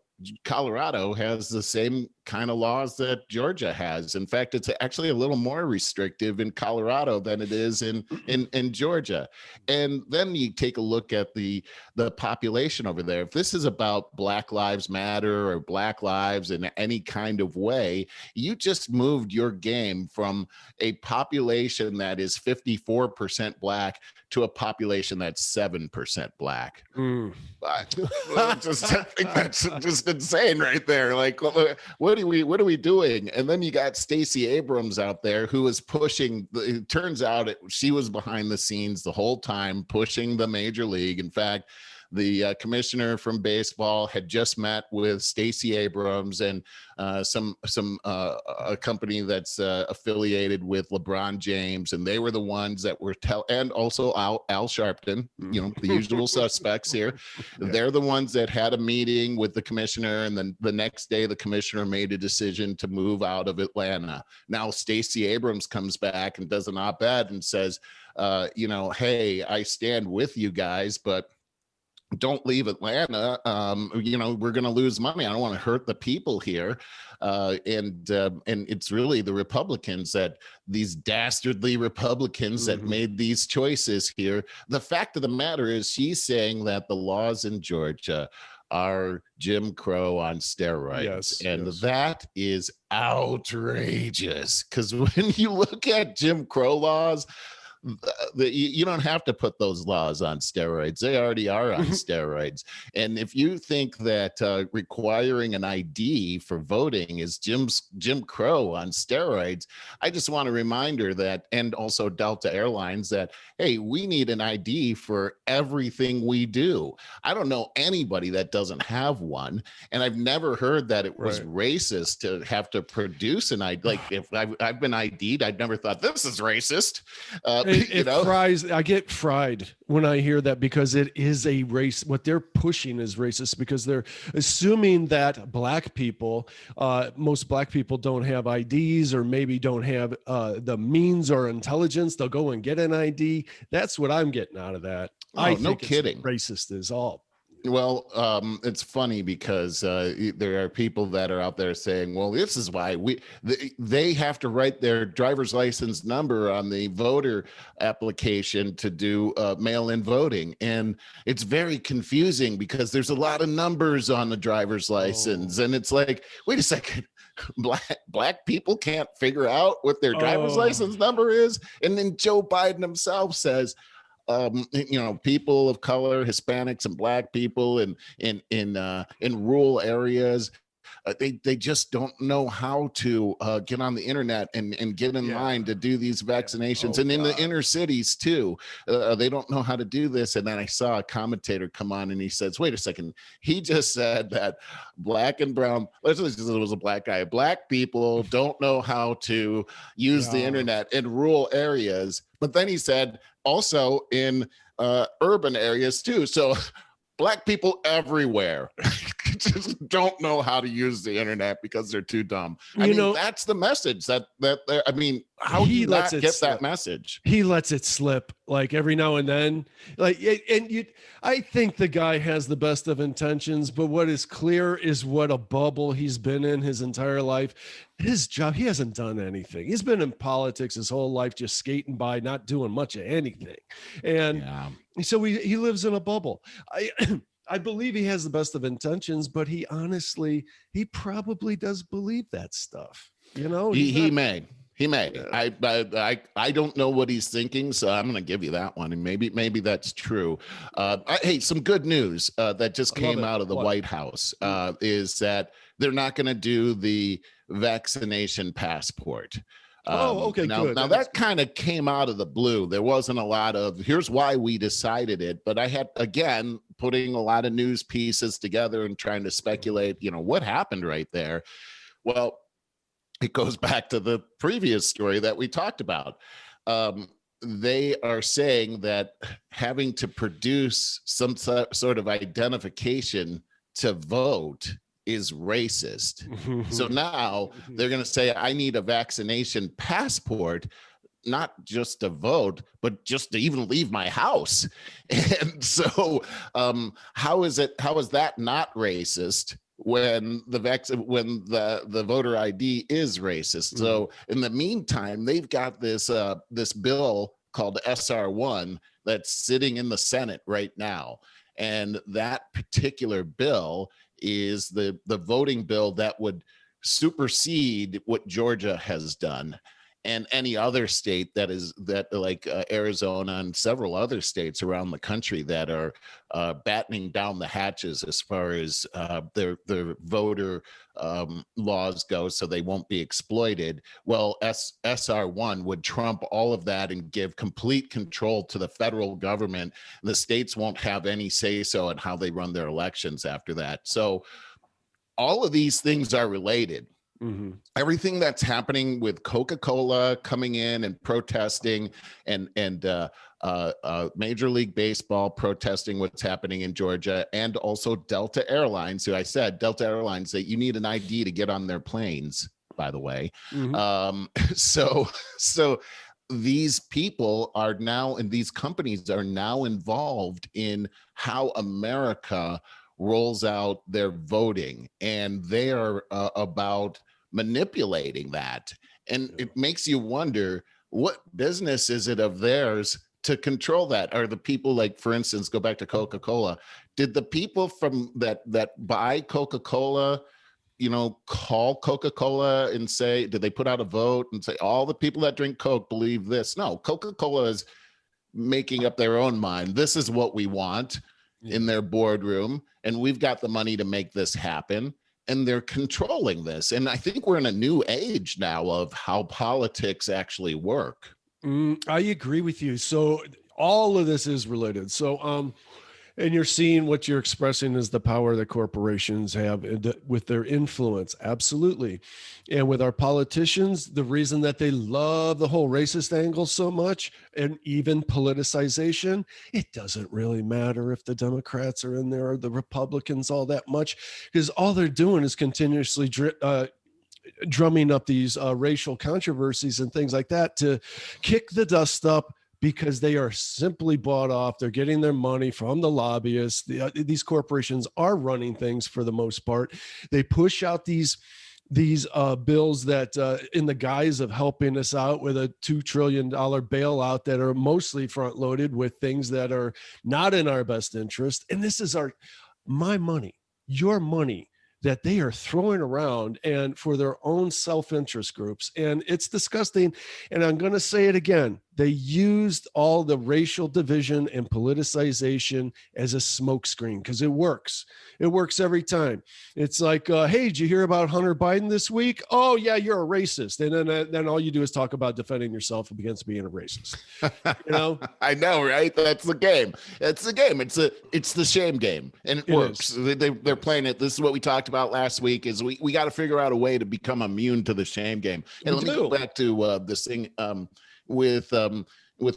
[SPEAKER 1] Colorado has the same kind of laws that Georgia has. In fact, it's actually a little more restrictive in Colorado than it is in Georgia. And then you take a look at the population over there. If this is about Black Lives Matter or Black lives in any kind of way, you just moved your game from a population that is 54% Black to a population that's 7% Black. I think that's just insane right there. Like, what are we doing? And then you got Stacey Abrams out there who is pushing. It turns out she was behind the scenes the whole time pushing the major league. In fact, the commissioner from baseball had just met with Stacey Abrams and a company that's affiliated with LeBron James, and they were the ones that were and also Al Sharpton, the usual suspects here. Yeah. They're the ones that had a meeting with the commissioner, and then the next day the commissioner made a decision to move out of Atlanta. Now Stacey Abrams comes back and does an op-ed and says, hey, I stand with you guys, but don't leave Atlanta. We're going to lose money. I don't want to hurt the people here. And it's really the Republicans these dastardly Republicans that made these choices here. The fact of the matter is she's saying that the laws in Georgia are Jim Crow on steroids. That is outrageous. Because when you look at Jim Crow laws, you don't have to put those laws on steroids. They already are on steroids. And if you think that requiring an ID for voting is Jim Crow on steroids, I just want a reminder that, and also Delta Airlines, that, hey, we need an ID for everything we do. I don't know anybody that doesn't have one. And I've never heard that it was racist to have to produce an ID. Like, if I've been ID'd, I've never thought this is racist.
[SPEAKER 2] I get fried when I hear that, because it is a race. What they're pushing is racist, because they're assuming that black people, most black people don't have IDs, or maybe don't have the means or intelligence. They'll go and get an ID. That's what I'm getting out of that. I think
[SPEAKER 1] no kidding.
[SPEAKER 2] Racist is all.
[SPEAKER 1] Well, it's funny because there are people that are out there saying, well, this is why they have to write their driver's license number on the voter application to do mail-in voting. And it's very confusing because there's a lot of numbers on the driver's license. And it's like, wait a second. black people can't figure out what their driver's
[SPEAKER 2] Oh,
[SPEAKER 1] license number is. And then Joe Biden himself says, people of color, Hispanics and black people in rural areas, they just don't know how to get on the internet and get in line to do these vaccinations.
[SPEAKER 2] Oh,
[SPEAKER 1] and in the
[SPEAKER 2] God.
[SPEAKER 1] inner cities too, they don't know how to do this. And then I saw a commentator come on and he says, wait a second, he just said that black and brown, it was a black guy, black people don't know how to use the internet in rural areas. But then he said also in urban areas too. So black people everywhere just don't know how to use the internet because they're too dumb. That's the message how do you not get that message?
[SPEAKER 2] He lets it slip like every now and then. I think the guy has the best of intentions, but what is clear is what a bubble he's been in his entire life. His job, he hasn't done anything. He's been in politics his whole life, just skating by, not doing much of anything. And so he lives in a bubble. I believe he has the best of intentions, but he probably does believe that stuff.
[SPEAKER 1] He may. I don't know what he's thinking, so I'm going to give you that one, and maybe that's true. Hey, some good news that just came out of the White House is that they're not going to do the vaccination passport.
[SPEAKER 2] Okay, good.
[SPEAKER 1] Now that kind of came out of the blue. There wasn't a lot of, here's why we decided it, but I had, again, putting a lot of news pieces together and trying to speculate, what happened right there. Well, it goes back to the previous story that we talked about. They are saying that having to produce some sort of identification to vote is racist. So now they're going to say, I need a vaccination passport, not just to vote, but just to even leave my house. And so how is that not racist when the voter ID is racist? So in the meantime, they've got this bill called SR1 that's sitting in the Senate right now. And that particular bill is the voting bill that would supersede what Georgia has done and any other state like Arizona and several other states around the country that are battening down the hatches as far as their voter laws go, so they won't be exploited. Well, SR1 would trump all of that and give complete control to the federal government. The states won't have any say-so in how they run their elections after that. So all of these things are related. Everything that's happening with Coca-Cola coming in and protesting and Major League Baseball protesting what's happening in Georgia, and also Delta Airlines, who I said, Delta Airlines, that you need an ID to get on their planes, by the way. So these people are now, and these companies are now involved in how America rolls out their voting, and they are about manipulating that. And it makes you wonder, what business is it of theirs to control that? Are the people, like, for instance, go back to Coca-Cola, did the people from that buy Coca-Cola, call Coca-Cola and say, did they put out a vote and say all the people that drink Coke believe this? No, Coca-Cola is making up their own mind. This is what we want in their boardroom, and we've got the money to make this happen. And they're controlling this. And I think we're in a new age now of how politics actually work.
[SPEAKER 2] I agree with you. So all of this is related. So, and you're seeing what you're expressing is the power that corporations have with their influence. Absolutely. And with our politicians, the reason that they love the whole racist angle so much, and even politicization, it doesn't really matter if the Democrats are in there or the Republicans all that much, because all they're doing is continuously drumming up these racial controversies and things like that to kick the dust up, because they are simply bought off. They're getting their money from the lobbyists. These corporations are running things for the most part. They push out these bills that in the guise of helping us out with a $2 trillion bailout that are mostly front loaded with things that are not in our best interest. And this is my money, your money, that they are throwing around and for their own self-interest groups. And it's disgusting. And I'm going to say it again. They used all the racial division and politicization as a smokescreen because it works. It works every time. It's like, hey, did you hear about Hunter Biden this week? Oh, yeah, you're a racist. And then all you do is talk about defending yourself against being a racist. You know?
[SPEAKER 1] I know, right? That's the game. It's the game. It's the shame game, and it works. They're playing it. This is what we talked about last week. Is we got to figure out a way to become immune to the shame game. And let me go back to this thing. With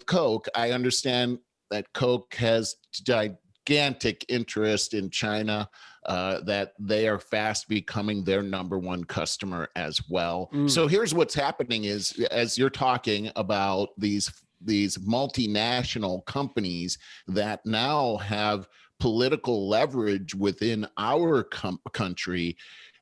[SPEAKER 1] Coke, I understand that Coke has gigantic interest in China, that they are fast becoming their number one customer as well. So here's what's happening is, as you're talking about these multinational companies that now have political leverage within our country,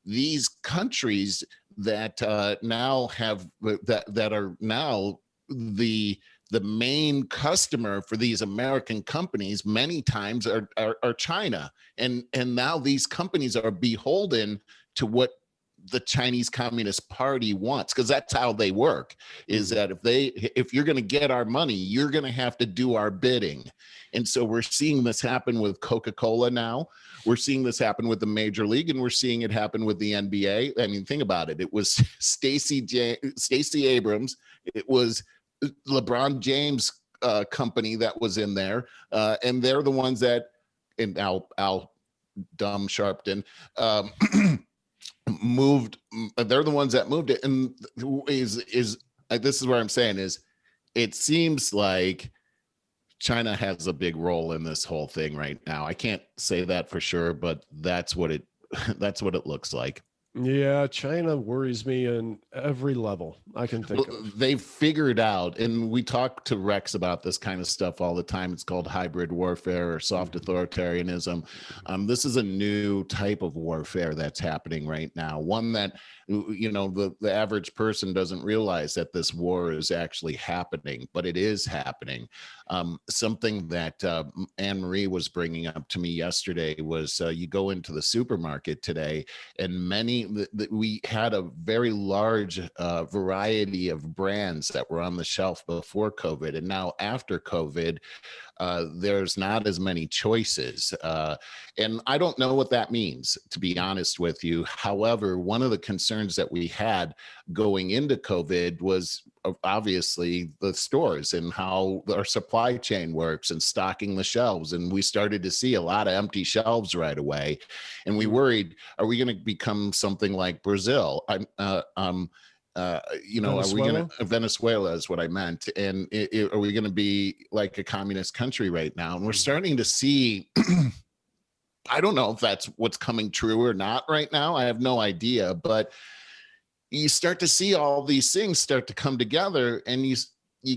[SPEAKER 1] these countries that now have that are now the main customer for these American companies many times are China, and now these companies are beholden to what the Chinese Communist Party wants, because that's how they work, is that if you're going to get our money, you're going to have to do our bidding. And so we're seeing this happen with Coca-Cola now. We're seeing this happen with the Major League, and we're seeing it happen with the NBA. I mean, think about it. It was Stacey Abrams. It was LeBron James company that was in there, and they're the ones that, and Al Dumb Sharpton moved. They're the ones that moved it, and this is where I'm saying is, it seems like China has a big role in this whole thing right now. I can't say that for sure, but that's what it looks like.
[SPEAKER 2] Yeah, China worries me in every level I can think of.
[SPEAKER 1] They've figured out, and we talk to Rex about this kind of stuff all the time. It's called hybrid warfare or soft authoritarianism. This is a new type of warfare that's happening right now. One that, you know, the average person doesn't realize that this war is actually happening, but it is happening. Something that Anne Marie was bringing up to me yesterday was you go into the supermarket today, and we had a very large variety of brands that were on the shelf before COVID, and now after COVID, there's not as many choices. And I don't know what that means, to be honest with you. However, one of the concerns that we had going into COVID was obviously the stores and how our supply chain works and stocking the shelves. And we started to see a lot of empty shelves right away. And we worried, are we going to become something like Brazil? Venezuela is what I meant. And are we going to be like a communist country right now? And we're starting to see, I don't know if that's what's coming true or not right now. I have no idea, but you start to see all these things start to come together, and you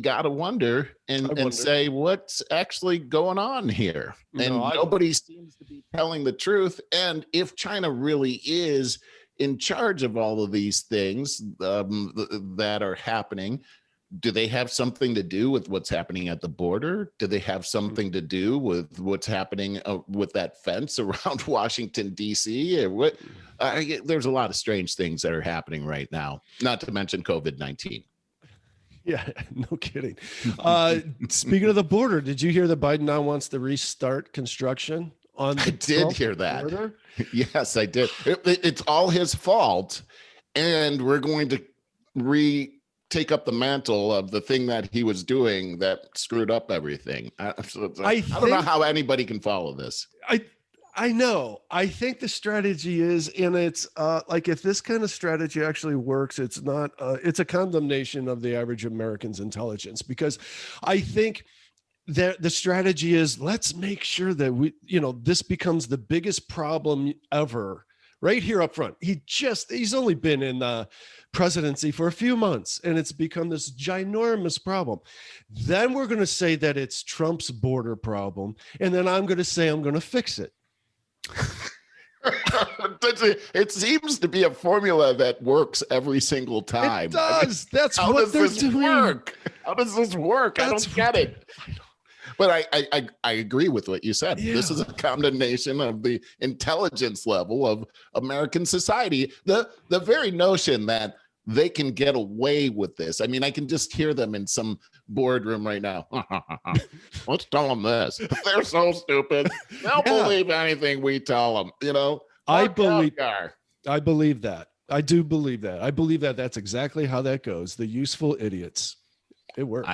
[SPEAKER 1] got to wonder and say, what's actually going on here? And nobody seems to be telling the truth. And if China really is in charge of all of these things that are happening, do they have something to do with what's happening at the border? Do they have something to do with what's happening with that fence around Washington, D.C.? Or what? There's a lot of strange things that are happening right now, not to mention COVID-19.
[SPEAKER 2] Yeah, no kidding. Speaking of the border, did you hear that Biden now wants to restart construction on the
[SPEAKER 1] I did
[SPEAKER 2] Trump
[SPEAKER 1] hear that.
[SPEAKER 2] border?
[SPEAKER 1] Yes, I did. It's all his fault, and we're going to take up the mantle of the thing that he was doing that screwed up everything. I don't know how anybody can follow this.
[SPEAKER 2] I know. I think the strategy is, and it's like, if this kind of strategy actually works, it's not, it's a condemnation of the average American's intelligence, because I think that the strategy is, let's make sure that this becomes the biggest problem ever right here up front. He's only been in the presidency for a few months, and it's become this ginormous problem. Then we're going to say that it's Trump's border problem, and then I'm going to say I'm going to fix it.
[SPEAKER 1] It seems to be a formula that works every single time.
[SPEAKER 2] It does. That's what they're doing.
[SPEAKER 1] How does this work? I don't get it. But I agree with what you said.
[SPEAKER 2] Yeah.
[SPEAKER 1] This is a condemnation of the intelligence level of American society. The very notion that they can get away with this. I mean, I can just hear them in some boardroom right now. Let's tell them this. They're so stupid. They'll believe anything we tell them. You know,
[SPEAKER 2] I believe that. I do believe that. I believe that that's exactly how that goes. The useful idiots. It works.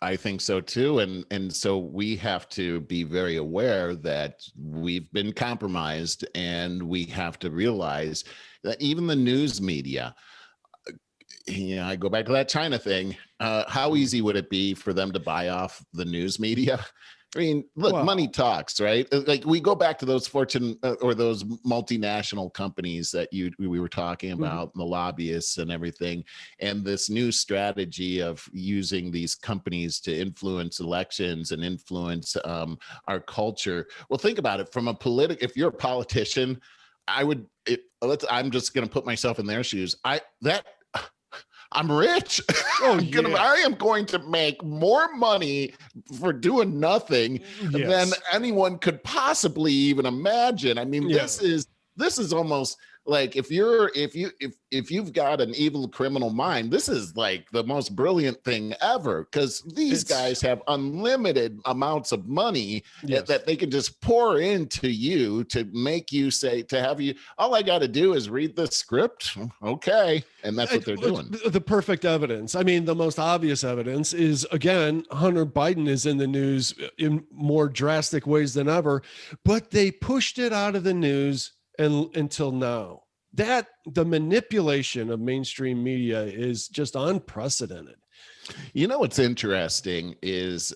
[SPEAKER 1] I think so too, and so we have to be very aware that we've been compromised, and we have to realize that even the news media, I go back to that China thing. How easy would it be for them to buy off the news media? I mean, look, money talks, right? Like we go back to those Fortune or those multinational companies that we were talking about, the lobbyists and everything, and this new strategy of using these companies to influence elections and influence our culture. Well, think about it from a if you're a politician, I'm just going to put myself in their shoes. I'm rich. I am going to make more money for doing nothing than anyone could possibly even imagine. I mean, this is almost like if you've got an evil criminal mind, this is like the most brilliant thing ever, because these guys have unlimited amounts of money that they can just pour into you to make you all I got to do is read the script. Okay. And that's what they're doing.
[SPEAKER 2] The perfect evidence. I mean, the most obvious evidence is, again, Hunter Biden is in the news in more drastic ways than ever, but they pushed it out of the news until now. That the manipulation of mainstream media is just unprecedented.
[SPEAKER 1] You know what's interesting is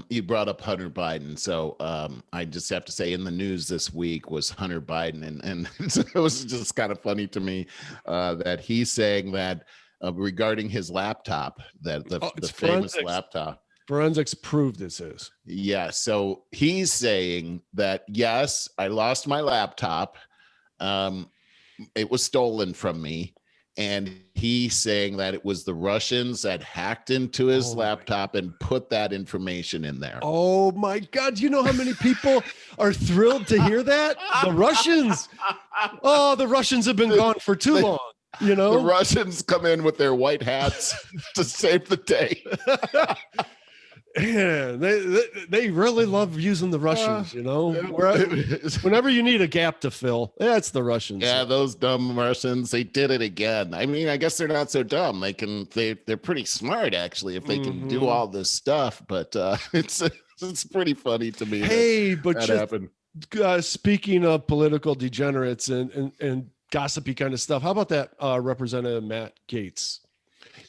[SPEAKER 1] you brought up Hunter Biden. So I just have to say, in the news this week was Hunter Biden, and it was just kind of funny to me that he's saying that regarding his laptop, that the famous laptop.
[SPEAKER 2] Forensics proved this is.
[SPEAKER 1] Yeah. So he's saying that, yes, I lost my laptop. It was stolen from me, and he's saying that it was the Russians that hacked into his laptop and put that information in there.
[SPEAKER 2] Oh my God. You know how many people are thrilled to hear that? The Russians. Oh, the Russians have been gone for too long. You know,
[SPEAKER 1] the Russians come in with their white hats to save the day.
[SPEAKER 2] Yeah, they really love using the Russians, you know. Whenever you need a gap to fill, that's the Russians.
[SPEAKER 1] Yeah, those dumb Russians, they did it again. I mean, I guess they're not so dumb. They're pretty smart, actually, if they can do all this stuff. But it's pretty funny to me.
[SPEAKER 2] Hey, but
[SPEAKER 1] that
[SPEAKER 2] just
[SPEAKER 1] happened.
[SPEAKER 2] Speaking of political degenerates and gossipy kind of stuff, how about that Representative Matt Gaetz?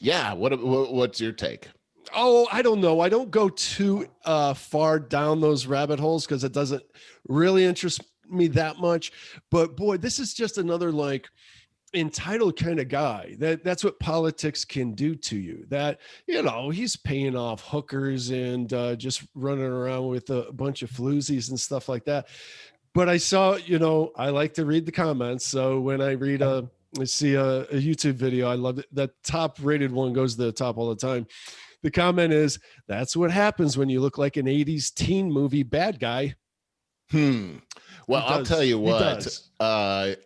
[SPEAKER 1] Yeah, what's your take?
[SPEAKER 2] Oh, I don't know. I don't go too far down those rabbit holes because it doesn't really interest me that much. But boy, this is just another like entitled kind of guy. That's what politics can do to you. That, you know, he's paying off hookers and just running around with a bunch of floozies and stuff like that. But I saw, you know, I like to read the comments. So when I see a YouTube video, I love it. The top rated one goes to the top all the time. The comment is, that's what happens when you look like an 80s teen movie bad guy.
[SPEAKER 1] Well, I'll tell you what, I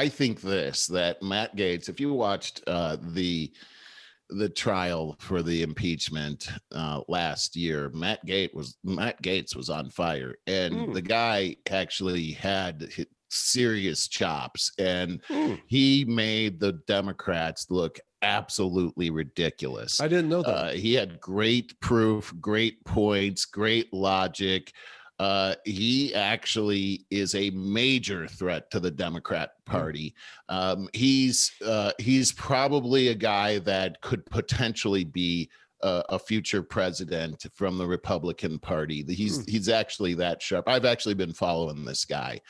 [SPEAKER 1] think that Matt Gaetz, if you watched the trial for the impeachment last year, Matt Gaetz was on fire, and the guy actually had serious chops, and he made the Democrats look absolutely ridiculous.
[SPEAKER 2] I didn't know that.
[SPEAKER 1] He had great proof, great points, great logic. He actually is a major threat to the Democrat Party. He's probably a guy that could potentially be a future president from the Republican Party. He's actually that sharp. I've actually been following this guy.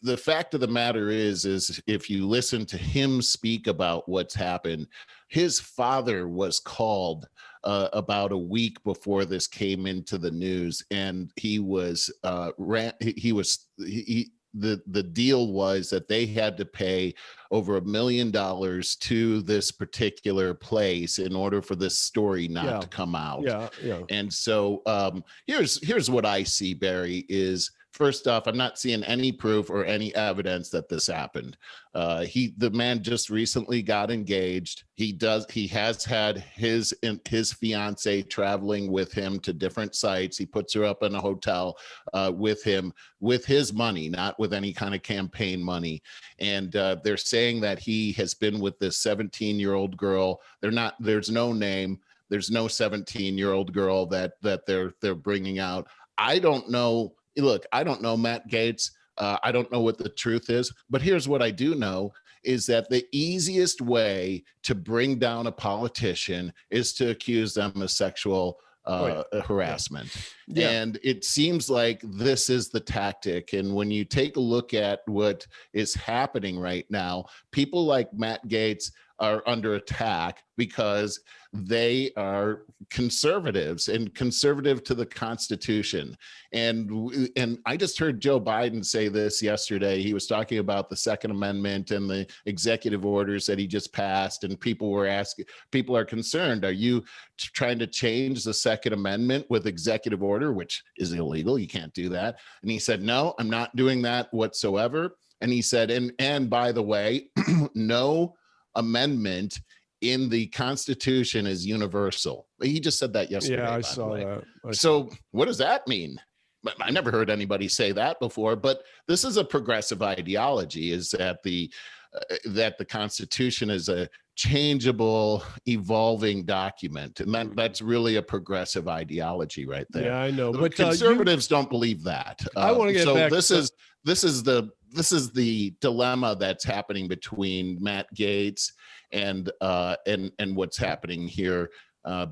[SPEAKER 1] The fact of the matter is if you listen to him speak about what's happened, his father was called about a week before this came into the news, and he was the deal was that they had to pay over $1 million to this particular place in order for this story not to come out.
[SPEAKER 2] Yeah.
[SPEAKER 1] And so here's what I see, Barry, is first off, I'm not seeing any proof or any evidence that this happened. The man just recently got engaged. He has had his fiance traveling with him to different sites. He puts her up in a hotel with him with his money, not with any kind of campaign money. And they're saying that he has been with this 17-year-old girl. There's no name. There's no 17-year-old girl that they're bringing out. I don't know. Look, I don't know Matt Gaetz. I don't know what the truth is, but here's what I do know is that the easiest way to bring down a politician is to accuse them of sexual harassment.
[SPEAKER 2] Yeah.
[SPEAKER 1] And it seems like this is the tactic. And when you take a look at what is happening right now, people like Matt Gaetz are under attack because they are conservatives and conservative to the Constitution. And I just heard Joe Biden say this yesterday. He was talking about the Second Amendment and the executive orders that he just passed. And people are concerned. Are you trying to change the Second Amendment with executive order, which is illegal? You can't do that. And he said, no, I'm not doing that whatsoever. And he said, and by the way, no amendment in the Constitution is universal. He just said that yesterday.
[SPEAKER 2] Yeah, I saw that.
[SPEAKER 1] So what does that mean? I never heard anybody say that before, but this is a progressive ideology, is that the Constitution is a changeable, evolving document. And that's really a progressive ideology right there.
[SPEAKER 2] Yeah, I know.
[SPEAKER 1] But conservatives don't believe that.
[SPEAKER 2] I want to get back.
[SPEAKER 1] This is the dilemma that's happening between Matt Gaetz and what's happening here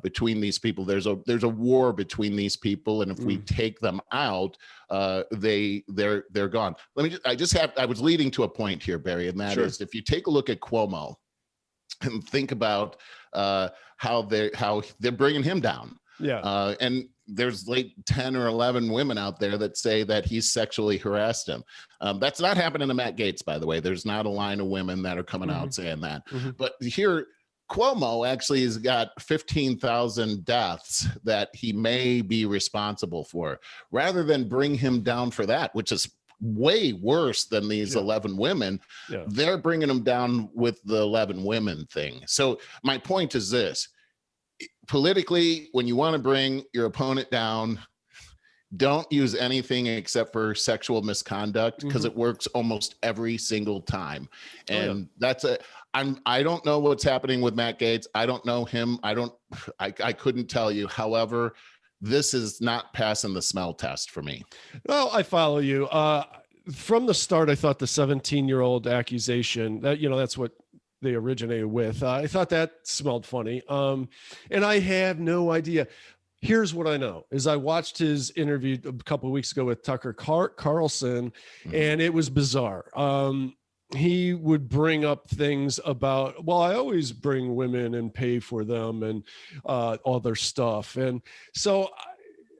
[SPEAKER 1] between these people. There's a war between these people, and if we take them out, they're gone. I was leading to a point here, Barry, and that is, if you take a look at Cuomo and think about how they're bringing him down.
[SPEAKER 2] Yeah.
[SPEAKER 1] And there's like 10 or 11 women out there that say that he's sexually harassed him. That's not happening to Matt Gaetz, by the way. There's not a line of women that are coming out saying that. But here, Cuomo actually has got 15,000 deaths that he may be responsible for. Rather than bring him down for that, which is way worse than these 11 women, they're bringing him down with the 11 women thing. So my point is this. Politically, when you want to bring your opponent down, don't use anything except for sexual misconduct, because it works almost every single time. And I don't know what's happening with Matt Gaetz. I don't know him. I couldn't tell you. However, this is not passing the smell test for me.
[SPEAKER 2] Well, I follow you. From the start, I thought the 17-year-old accusation, that's what they originated with. I thought that smelled funny. And I have no idea. Here's what I know is I watched his interview a couple of weeks ago with Tucker Carlson, and it was bizarre. He would bring up things about, well, I always bring women and pay for them and all their stuff. And so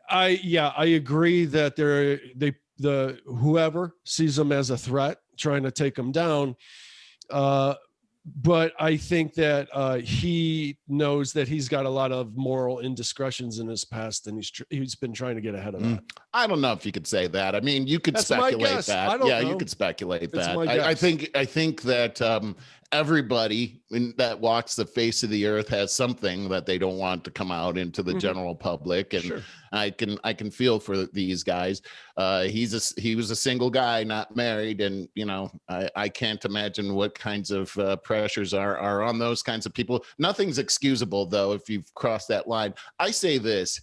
[SPEAKER 2] I agree that whoever sees them as a threat, trying to take them down. But I think that he knows that he's got a lot of moral indiscretions in his past, and he's been trying to get ahead of that.
[SPEAKER 1] I don't know if you could say that. I mean, you could speculate that.
[SPEAKER 2] I don't know.
[SPEAKER 1] You could speculate that.
[SPEAKER 2] I
[SPEAKER 1] think that everybody that walks the face of the earth has something that they don't want to come out into the general public, and I can feel for these guys. He was a single guy, not married, and I can't imagine what kinds of pressures are on those kinds of people. Nothing's excusable, though, if you've crossed that line. I say this.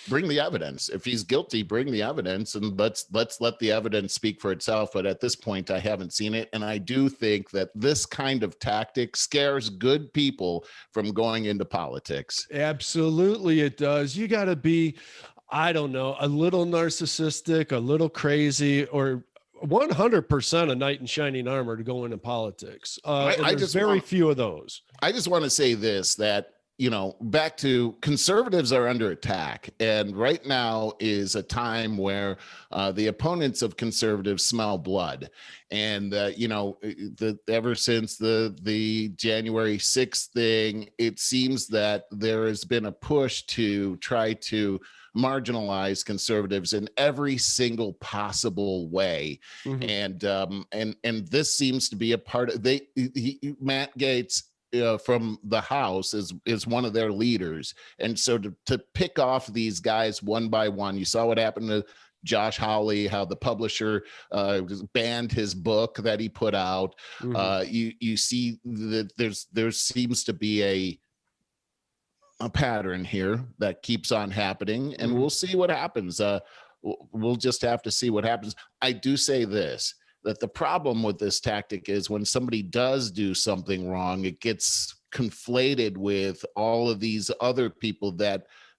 [SPEAKER 1] Bring the evidence. If he's guilty, bring the evidence, and let's let the evidence speak for itself. But at this point, I haven't seen it, and I do think that this kind of tactic scares good people from going into politics.
[SPEAKER 2] Absolutely, it does. You got to be, I don't know, a little narcissistic, a little crazy, or 100% a knight in shining armor to go into politics. There's very few of those.
[SPEAKER 1] I just want to say this, that back to conservatives are under attack. And right now is a time where the opponents of conservatives smell blood. And, ever since the January 6th thing, it seems that there has been a push to try to marginalize conservatives in every single possible way. And this seems to be a part of Matt Gaetz from the House is one of their leaders. And so to pick off these guys one by one, you saw what happened to Josh Hawley, how the publisher banned his book that he put out. You see that there seems to be a pattern here that keeps on happening, and we'll see what happens. We'll just have to see what happens. I do say this, that the problem with this tactic is when somebody does do something wrong, it gets conflated with all of these other people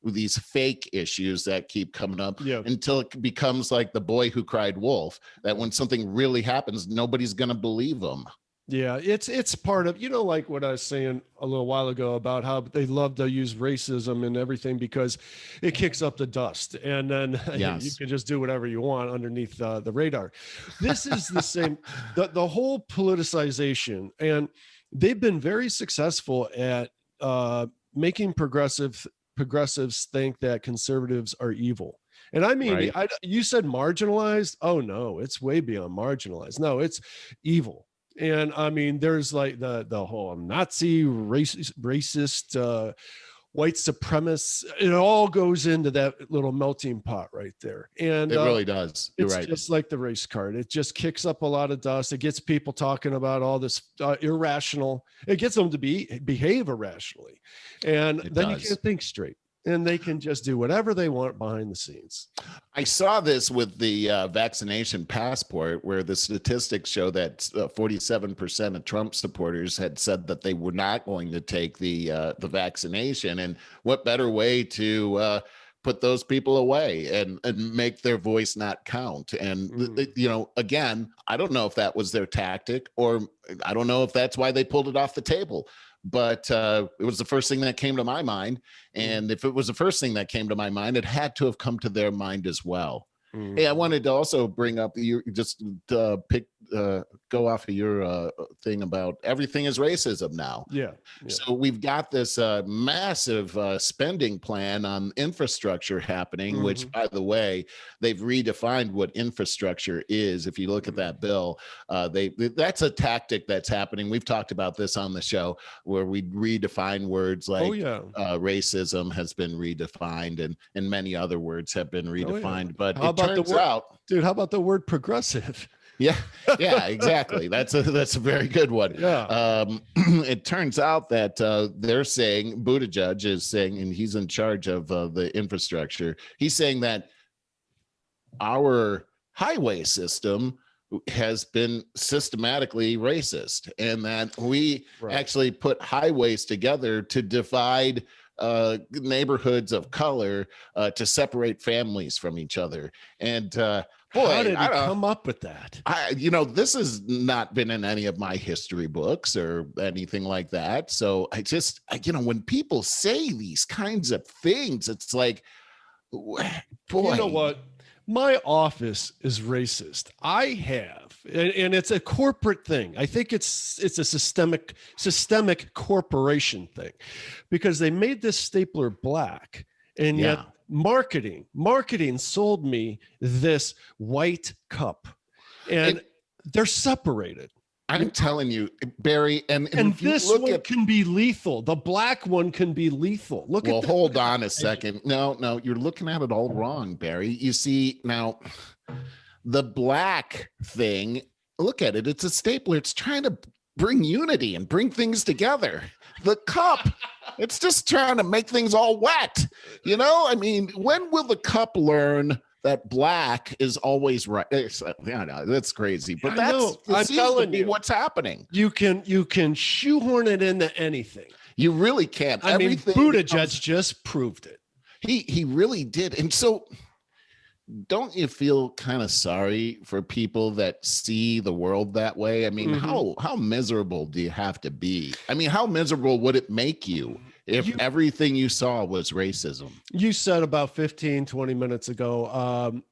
[SPEAKER 1] these fake issues that keep coming up until it becomes like the boy who cried wolf, that when something really happens, nobody's going to believe them.
[SPEAKER 2] Yeah, it's part of, like what I was saying a little while ago about how they love to use racism and everything because it kicks up the dust, and then you can just do whatever you want underneath the radar. This is the same, the whole politicization, and they've been very successful at making progressives think that conservatives are evil. And I mean, right. You said marginalized. Oh no, it's way beyond marginalized. No, it's evil. And I mean, there's like the whole Nazi racist white supremacist. It all goes into that little melting pot right there. And
[SPEAKER 1] it really does. You're
[SPEAKER 2] it's
[SPEAKER 1] right.
[SPEAKER 2] Just like the race card. It just kicks up a lot of dust. It gets people talking about all this irrational. It gets them to behave irrationally. And then you can't think straight. And they can just do whatever they want behind the scenes.
[SPEAKER 1] I saw this with the vaccination passport, where the statistics show that 47% of Trump supporters had said that they were not going to take the vaccination. And what better way to put those people away and make their voice not count? And, again, I don't know if that was their tactic, or I don't know if that's why they pulled it off the table. But it was the first thing that came to my mind. And if it was the first thing that came to my mind, it had to have come to their mind as well. Hey, I wanted to also bring up, go off of your thing about everything is racism now.
[SPEAKER 2] Yeah.
[SPEAKER 1] So we've got this massive spending plan on infrastructure happening, which, by the way, they've redefined what infrastructure is. If you look at that bill, that's a tactic that's happening. We've talked about this on the show, where we redefine words like racism has been redefined, and many other words have been redefined. But it turns out,
[SPEAKER 2] dude, how about the word progressive?
[SPEAKER 1] Yeah, exactly. That's a very good one.
[SPEAKER 2] Yeah.
[SPEAKER 1] It turns out that they're saying, Buttigieg is saying, and he's in charge of the infrastructure, he's saying that our highway system has been systematically racist, and that we actually put highways together to divide neighborhoods of color, to separate families from each other. And boy,
[SPEAKER 2] how did he come up with that?
[SPEAKER 1] This has not been in any of my history books or anything like that. So when people say these kinds of things, it's like, boy,
[SPEAKER 2] you know what? My office is racist. I have, and it's a corporate thing. I think it's a systemic corporation thing, because they made this stapler black, and yet marketing sold me this white cup, and they're separated.
[SPEAKER 1] I'm telling you, Barry, and
[SPEAKER 2] this one can be lethal. The black one can be lethal.
[SPEAKER 1] Hold on a second. No, you're looking at it all wrong, Barry. You see, now the black thing, look at it. It's a stapler. It's trying to bring unity and bring things together. The cup, it's just trying to make things all wet. I mean, when will the cup learn that black is always right? That's crazy, but I'm telling you what's happening.
[SPEAKER 2] You can shoehorn it into anything.
[SPEAKER 1] You really can't.
[SPEAKER 2] I mean, Buttigieg just proved it.
[SPEAKER 1] He really did. And so, don't you feel kind of sorry for people that see the world that way? I mean, how miserable do you have to be? I mean, how miserable would it make you if everything you saw was racism.
[SPEAKER 2] You said about 15, 20 minutes ago,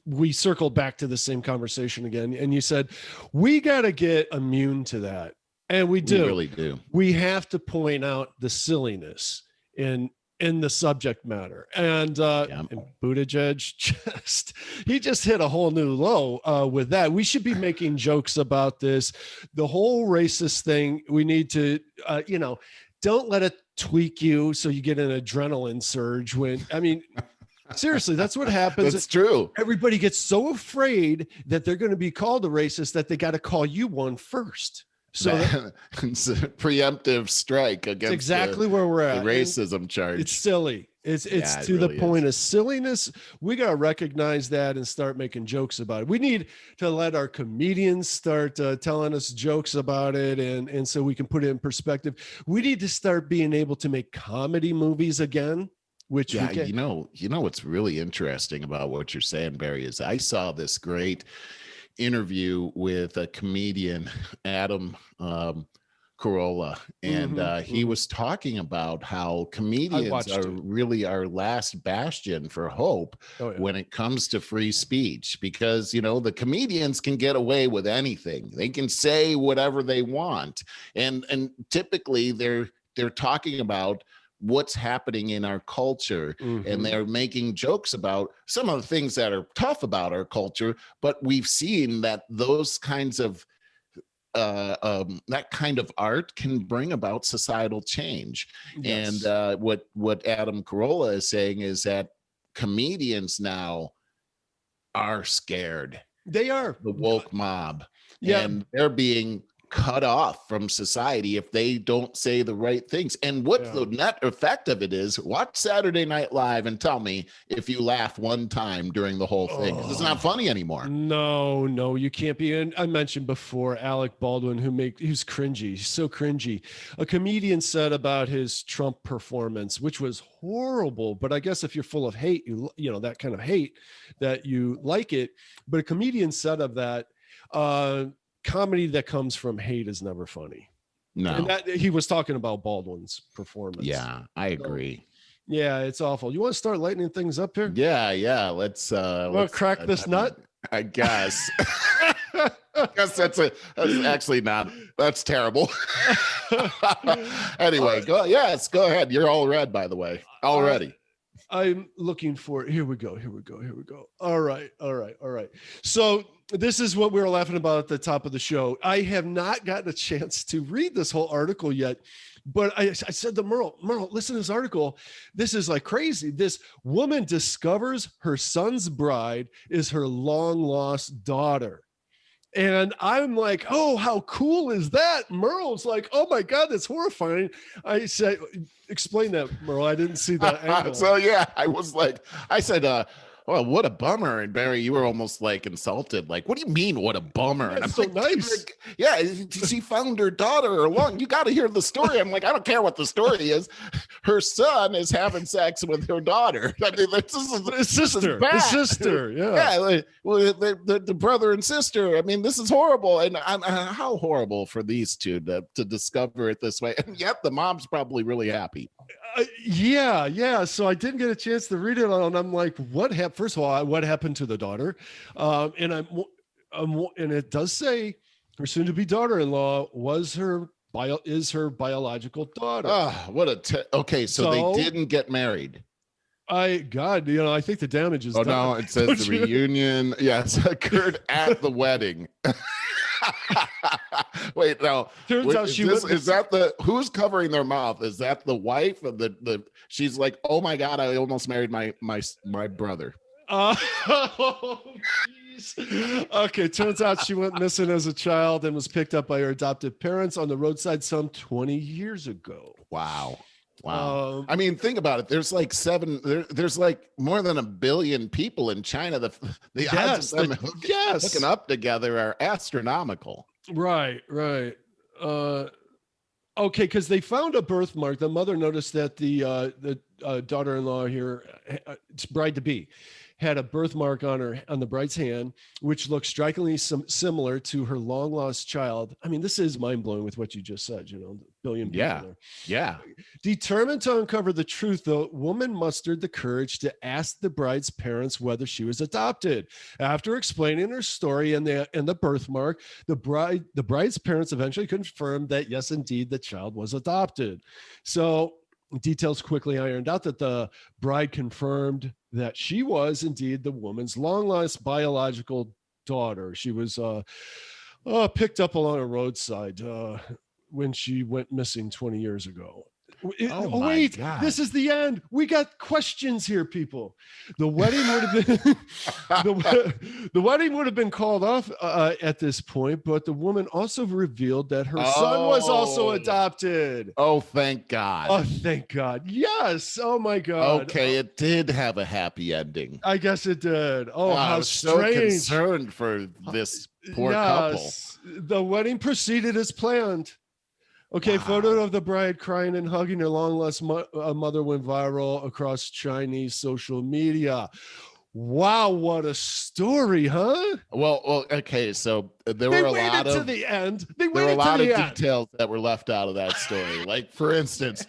[SPEAKER 2] we circled back to the same conversation again. And you said, we got to get immune to that. And we do.
[SPEAKER 1] We really do.
[SPEAKER 2] We have to point out the silliness in the subject matter. And Buttigieg he just hit a whole new low with that. We should be making jokes about this. The whole racist thing, we need to, don't let it tweak you so you get an adrenaline surge seriously, that's what happens.
[SPEAKER 1] That's true.
[SPEAKER 2] Everybody gets so afraid that they're going to be called a racist that they got to call you one first. So
[SPEAKER 1] it's a preemptive strike against
[SPEAKER 2] exactly where we're at.
[SPEAKER 1] The racism charge.
[SPEAKER 2] It's silly. It's to
[SPEAKER 1] really
[SPEAKER 2] the point of silliness. We got to recognize that and start making jokes about it. We need to let our comedians start telling us jokes about it. And so we can put it in perspective. We need to start being able to make comedy movies again. Which
[SPEAKER 1] you know what's really interesting about what you're saying, Barry, is I saw this great interview with a comedian, Adam Carolla, and he was talking about how comedians are really our last bastion for hope when it comes to free speech, because the comedians can get away with anything. They can say whatever they want, and typically they're talking about what's happening in our culture, and they're making jokes about some of the things that are tough about our culture, but we've seen that those kinds of that kind of art can bring about societal change. Yes. And what Adam Carolla is saying is that comedians now are scared.
[SPEAKER 2] They are.
[SPEAKER 1] The woke mob. Yeah. And they're being cut off from society if they don't say the right things. And what the net effect of it is, watch Saturday Night Live and tell me if you laugh one time during the whole thing, because it's not funny anymore.
[SPEAKER 2] No, you can't be. And I mentioned before Alec Baldwin, who's cringy. He's so cringy. A comedian said about his Trump performance, which was horrible, but I guess if you're full of hate, you know that kind of hate, that you like it. But a comedian said of that, comedy that comes from hate is never funny. No. And that he was talking about Baldwin's performance.
[SPEAKER 1] Yeah, I agree.
[SPEAKER 2] Yeah, it's awful. You want to start lightening things up here?
[SPEAKER 1] Yeah. Let's
[SPEAKER 2] crack this nut?
[SPEAKER 1] I guess. I guess that's actually not. That's terrible. Anyway, go ahead. You're all red, by the way. Already.
[SPEAKER 2] I'm looking for it. Here we go. All right. So this is what we were laughing about at the top of the show. I have not gotten a chance to read this whole article yet, but I said to Merle, listen to this article. This is like crazy. This woman discovers her son's bride is her long lost daughter. And I'm like, oh, how cool is that? Merle's like, oh my God, that's horrifying. I said, explain that, Merle. I didn't see that angle.
[SPEAKER 1] So yeah, I said, well, what a bummer. And Barry, you were almost like insulted. Like, what do you mean, what a bummer? And I'm
[SPEAKER 2] so
[SPEAKER 1] like,
[SPEAKER 2] nice.
[SPEAKER 1] Yeah, she found her daughter along. You got to hear the story. I'm like, I don't care what the story is. Her son is having sex with her daughter. I mean,
[SPEAKER 2] his sister. Yeah.
[SPEAKER 1] Yeah. The brother and sister. I mean, this is horrible. And how horrible for these two to discover it this way. And yet the mom's probably really happy.
[SPEAKER 2] Yeah. So I didn't get a chance to read it, and I'm like, what happened? First of all, what happened to the daughter? And it does say her soon-to-be daughter-in-law is her biological daughter.
[SPEAKER 1] Okay, so they didn't get married.
[SPEAKER 2] I think the damage is done.
[SPEAKER 1] No, it says the reunion. Yes, occurred at the wedding. Wait, no.
[SPEAKER 2] Turns out
[SPEAKER 1] who's covering their mouth? Is that the wife of the she's like, oh my God, I almost married my brother.
[SPEAKER 2] Oh, jeez. Okay, turns out she went missing as a child and was picked up by her adoptive parents on the roadside some 20 years ago.
[SPEAKER 1] Wow. I mean, think about it. There's like there's like more than 1 billion people in China. The odds of them hooking up together are astronomical.
[SPEAKER 2] Right. Okay, because they found a birthmark. The mother noticed that the daughter-in-law here, bride-to-be, had a birthmark on the bride's hand, which looked strikingly similar to her long lost child. I mean, this is mind blowing with what you just said. You know, a billion people
[SPEAKER 1] Yeah.
[SPEAKER 2] there.
[SPEAKER 1] Yeah.
[SPEAKER 2] Determined to uncover the truth, the woman mustered the courage to ask the bride's parents whether she was adopted. After explaining her story and the birthmark, the bride's parents eventually confirmed that yes, indeed, the child was adopted. So details quickly ironed out that the bride confirmed that she was indeed the woman's long lost biological daughter. She was picked up along a roadside when she went missing 20 years ago.
[SPEAKER 1] Oh my
[SPEAKER 2] wait,
[SPEAKER 1] God.
[SPEAKER 2] this is the end. We got questions here, people. The wedding would have been the wedding would have been called off at this point, but the woman also revealed that her son was also adopted.
[SPEAKER 1] Oh, thank God.
[SPEAKER 2] Oh, thank God. Yes. Oh my God.
[SPEAKER 1] Okay, it did have a happy ending.
[SPEAKER 2] I guess it did. Oh,
[SPEAKER 1] I
[SPEAKER 2] how
[SPEAKER 1] was so
[SPEAKER 2] strange.
[SPEAKER 1] concerned for this poor couple.
[SPEAKER 2] The wedding proceeded as planned. Okay,
[SPEAKER 1] Wow.
[SPEAKER 2] photo of the bride crying and hugging her long lost mother went viral across Chinese social media. Wow, what a story, huh?
[SPEAKER 1] Well, okay. So there
[SPEAKER 2] They
[SPEAKER 1] were a
[SPEAKER 2] waited
[SPEAKER 1] lot
[SPEAKER 2] to
[SPEAKER 1] of
[SPEAKER 2] the end. They
[SPEAKER 1] there were a
[SPEAKER 2] waited
[SPEAKER 1] lot
[SPEAKER 2] to
[SPEAKER 1] of
[SPEAKER 2] the end.
[SPEAKER 1] details that were left out of that story. Like, for instance,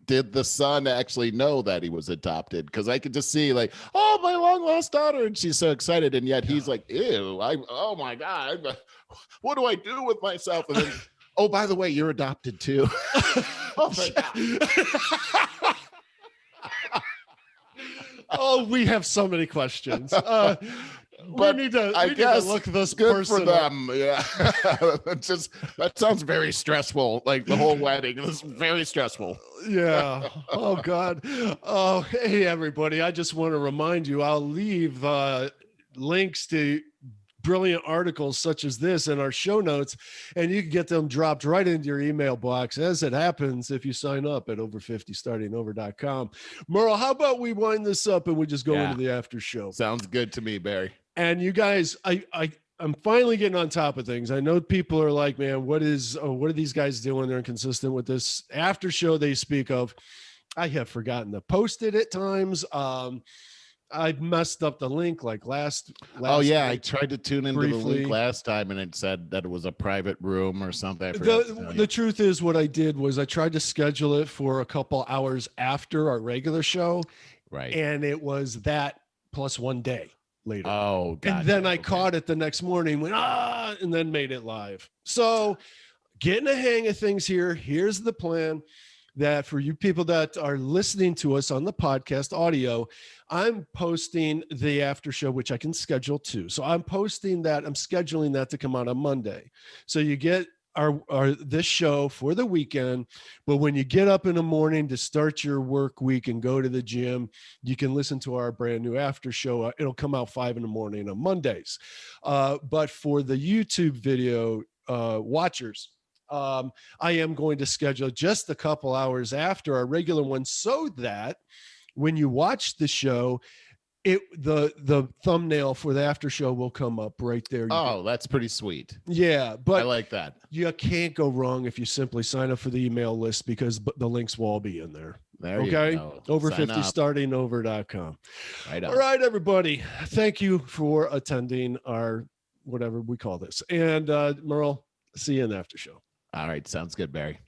[SPEAKER 1] did the son actually know that he was adopted? Because I could just see, like, oh, my long lost daughter, and she's so excited, and yet he's like, ew, oh my God, what do I do with myself? And then, oh, by the way, you're adopted too. Oh my God.
[SPEAKER 2] Oh, we have so many questions.
[SPEAKER 1] But
[SPEAKER 2] we need to look this
[SPEAKER 1] good
[SPEAKER 2] person
[SPEAKER 1] for them. Yeah. Just that sounds very stressful. Like the whole wedding is very stressful.
[SPEAKER 2] Yeah. Oh God. Oh, hey everybody. I just want to remind you, I'll leave links to brilliant articles such as this in our show notes, and you can get them dropped right into your email box as it happens if you sign up at over50startingover.com. Merle, how about we wind this up and we just go into the after show?
[SPEAKER 1] Sounds good to me, Barry.
[SPEAKER 2] And you guys, I'm finally getting on top of things. I know people are like, man, what are these guys doing? They're inconsistent with this after show they speak of. I have forgotten to post it at times. I messed up the link like last
[SPEAKER 1] oh yeah,
[SPEAKER 2] week.
[SPEAKER 1] I tried to tune into
[SPEAKER 2] briefly.
[SPEAKER 1] the link last time and it said that it was a private room or something.
[SPEAKER 2] The truth is, what I did was I tried to schedule it for a couple hours after our regular show,
[SPEAKER 1] right?
[SPEAKER 2] And it was that plus 1 day later.
[SPEAKER 1] Oh, gotcha.
[SPEAKER 2] And then I caught it the next morning, went and then made it live. So getting a hang of things here. Here's the plan. That for you people that are listening to us on the podcast audio, I'm posting the after show, which I can schedule too. So I'm posting that. I'm scheduling that to come out on Monday. So you get our this show for the weekend. But when you get up in the morning to start your work week and go to the gym, you can listen to our brand new after show. It'll come out 5 a.m. on Mondays. But for the YouTube video watchers, I am going to schedule just a couple hours after our regular one so that when you watch the show, the thumbnail for the after show will come up right there.
[SPEAKER 1] Oh, that's pretty sweet.
[SPEAKER 2] Yeah, but
[SPEAKER 1] I like that.
[SPEAKER 2] You can't go wrong if you simply sign up for the email list because the links will all be in there.
[SPEAKER 1] There
[SPEAKER 2] okay,
[SPEAKER 1] you go.
[SPEAKER 2] Over 50 startingover.com.
[SPEAKER 1] Right on.
[SPEAKER 2] All right, everybody. Thank you for attending our whatever we call this. And Merle, see you in the after show.
[SPEAKER 1] All right. Sounds good, Barry.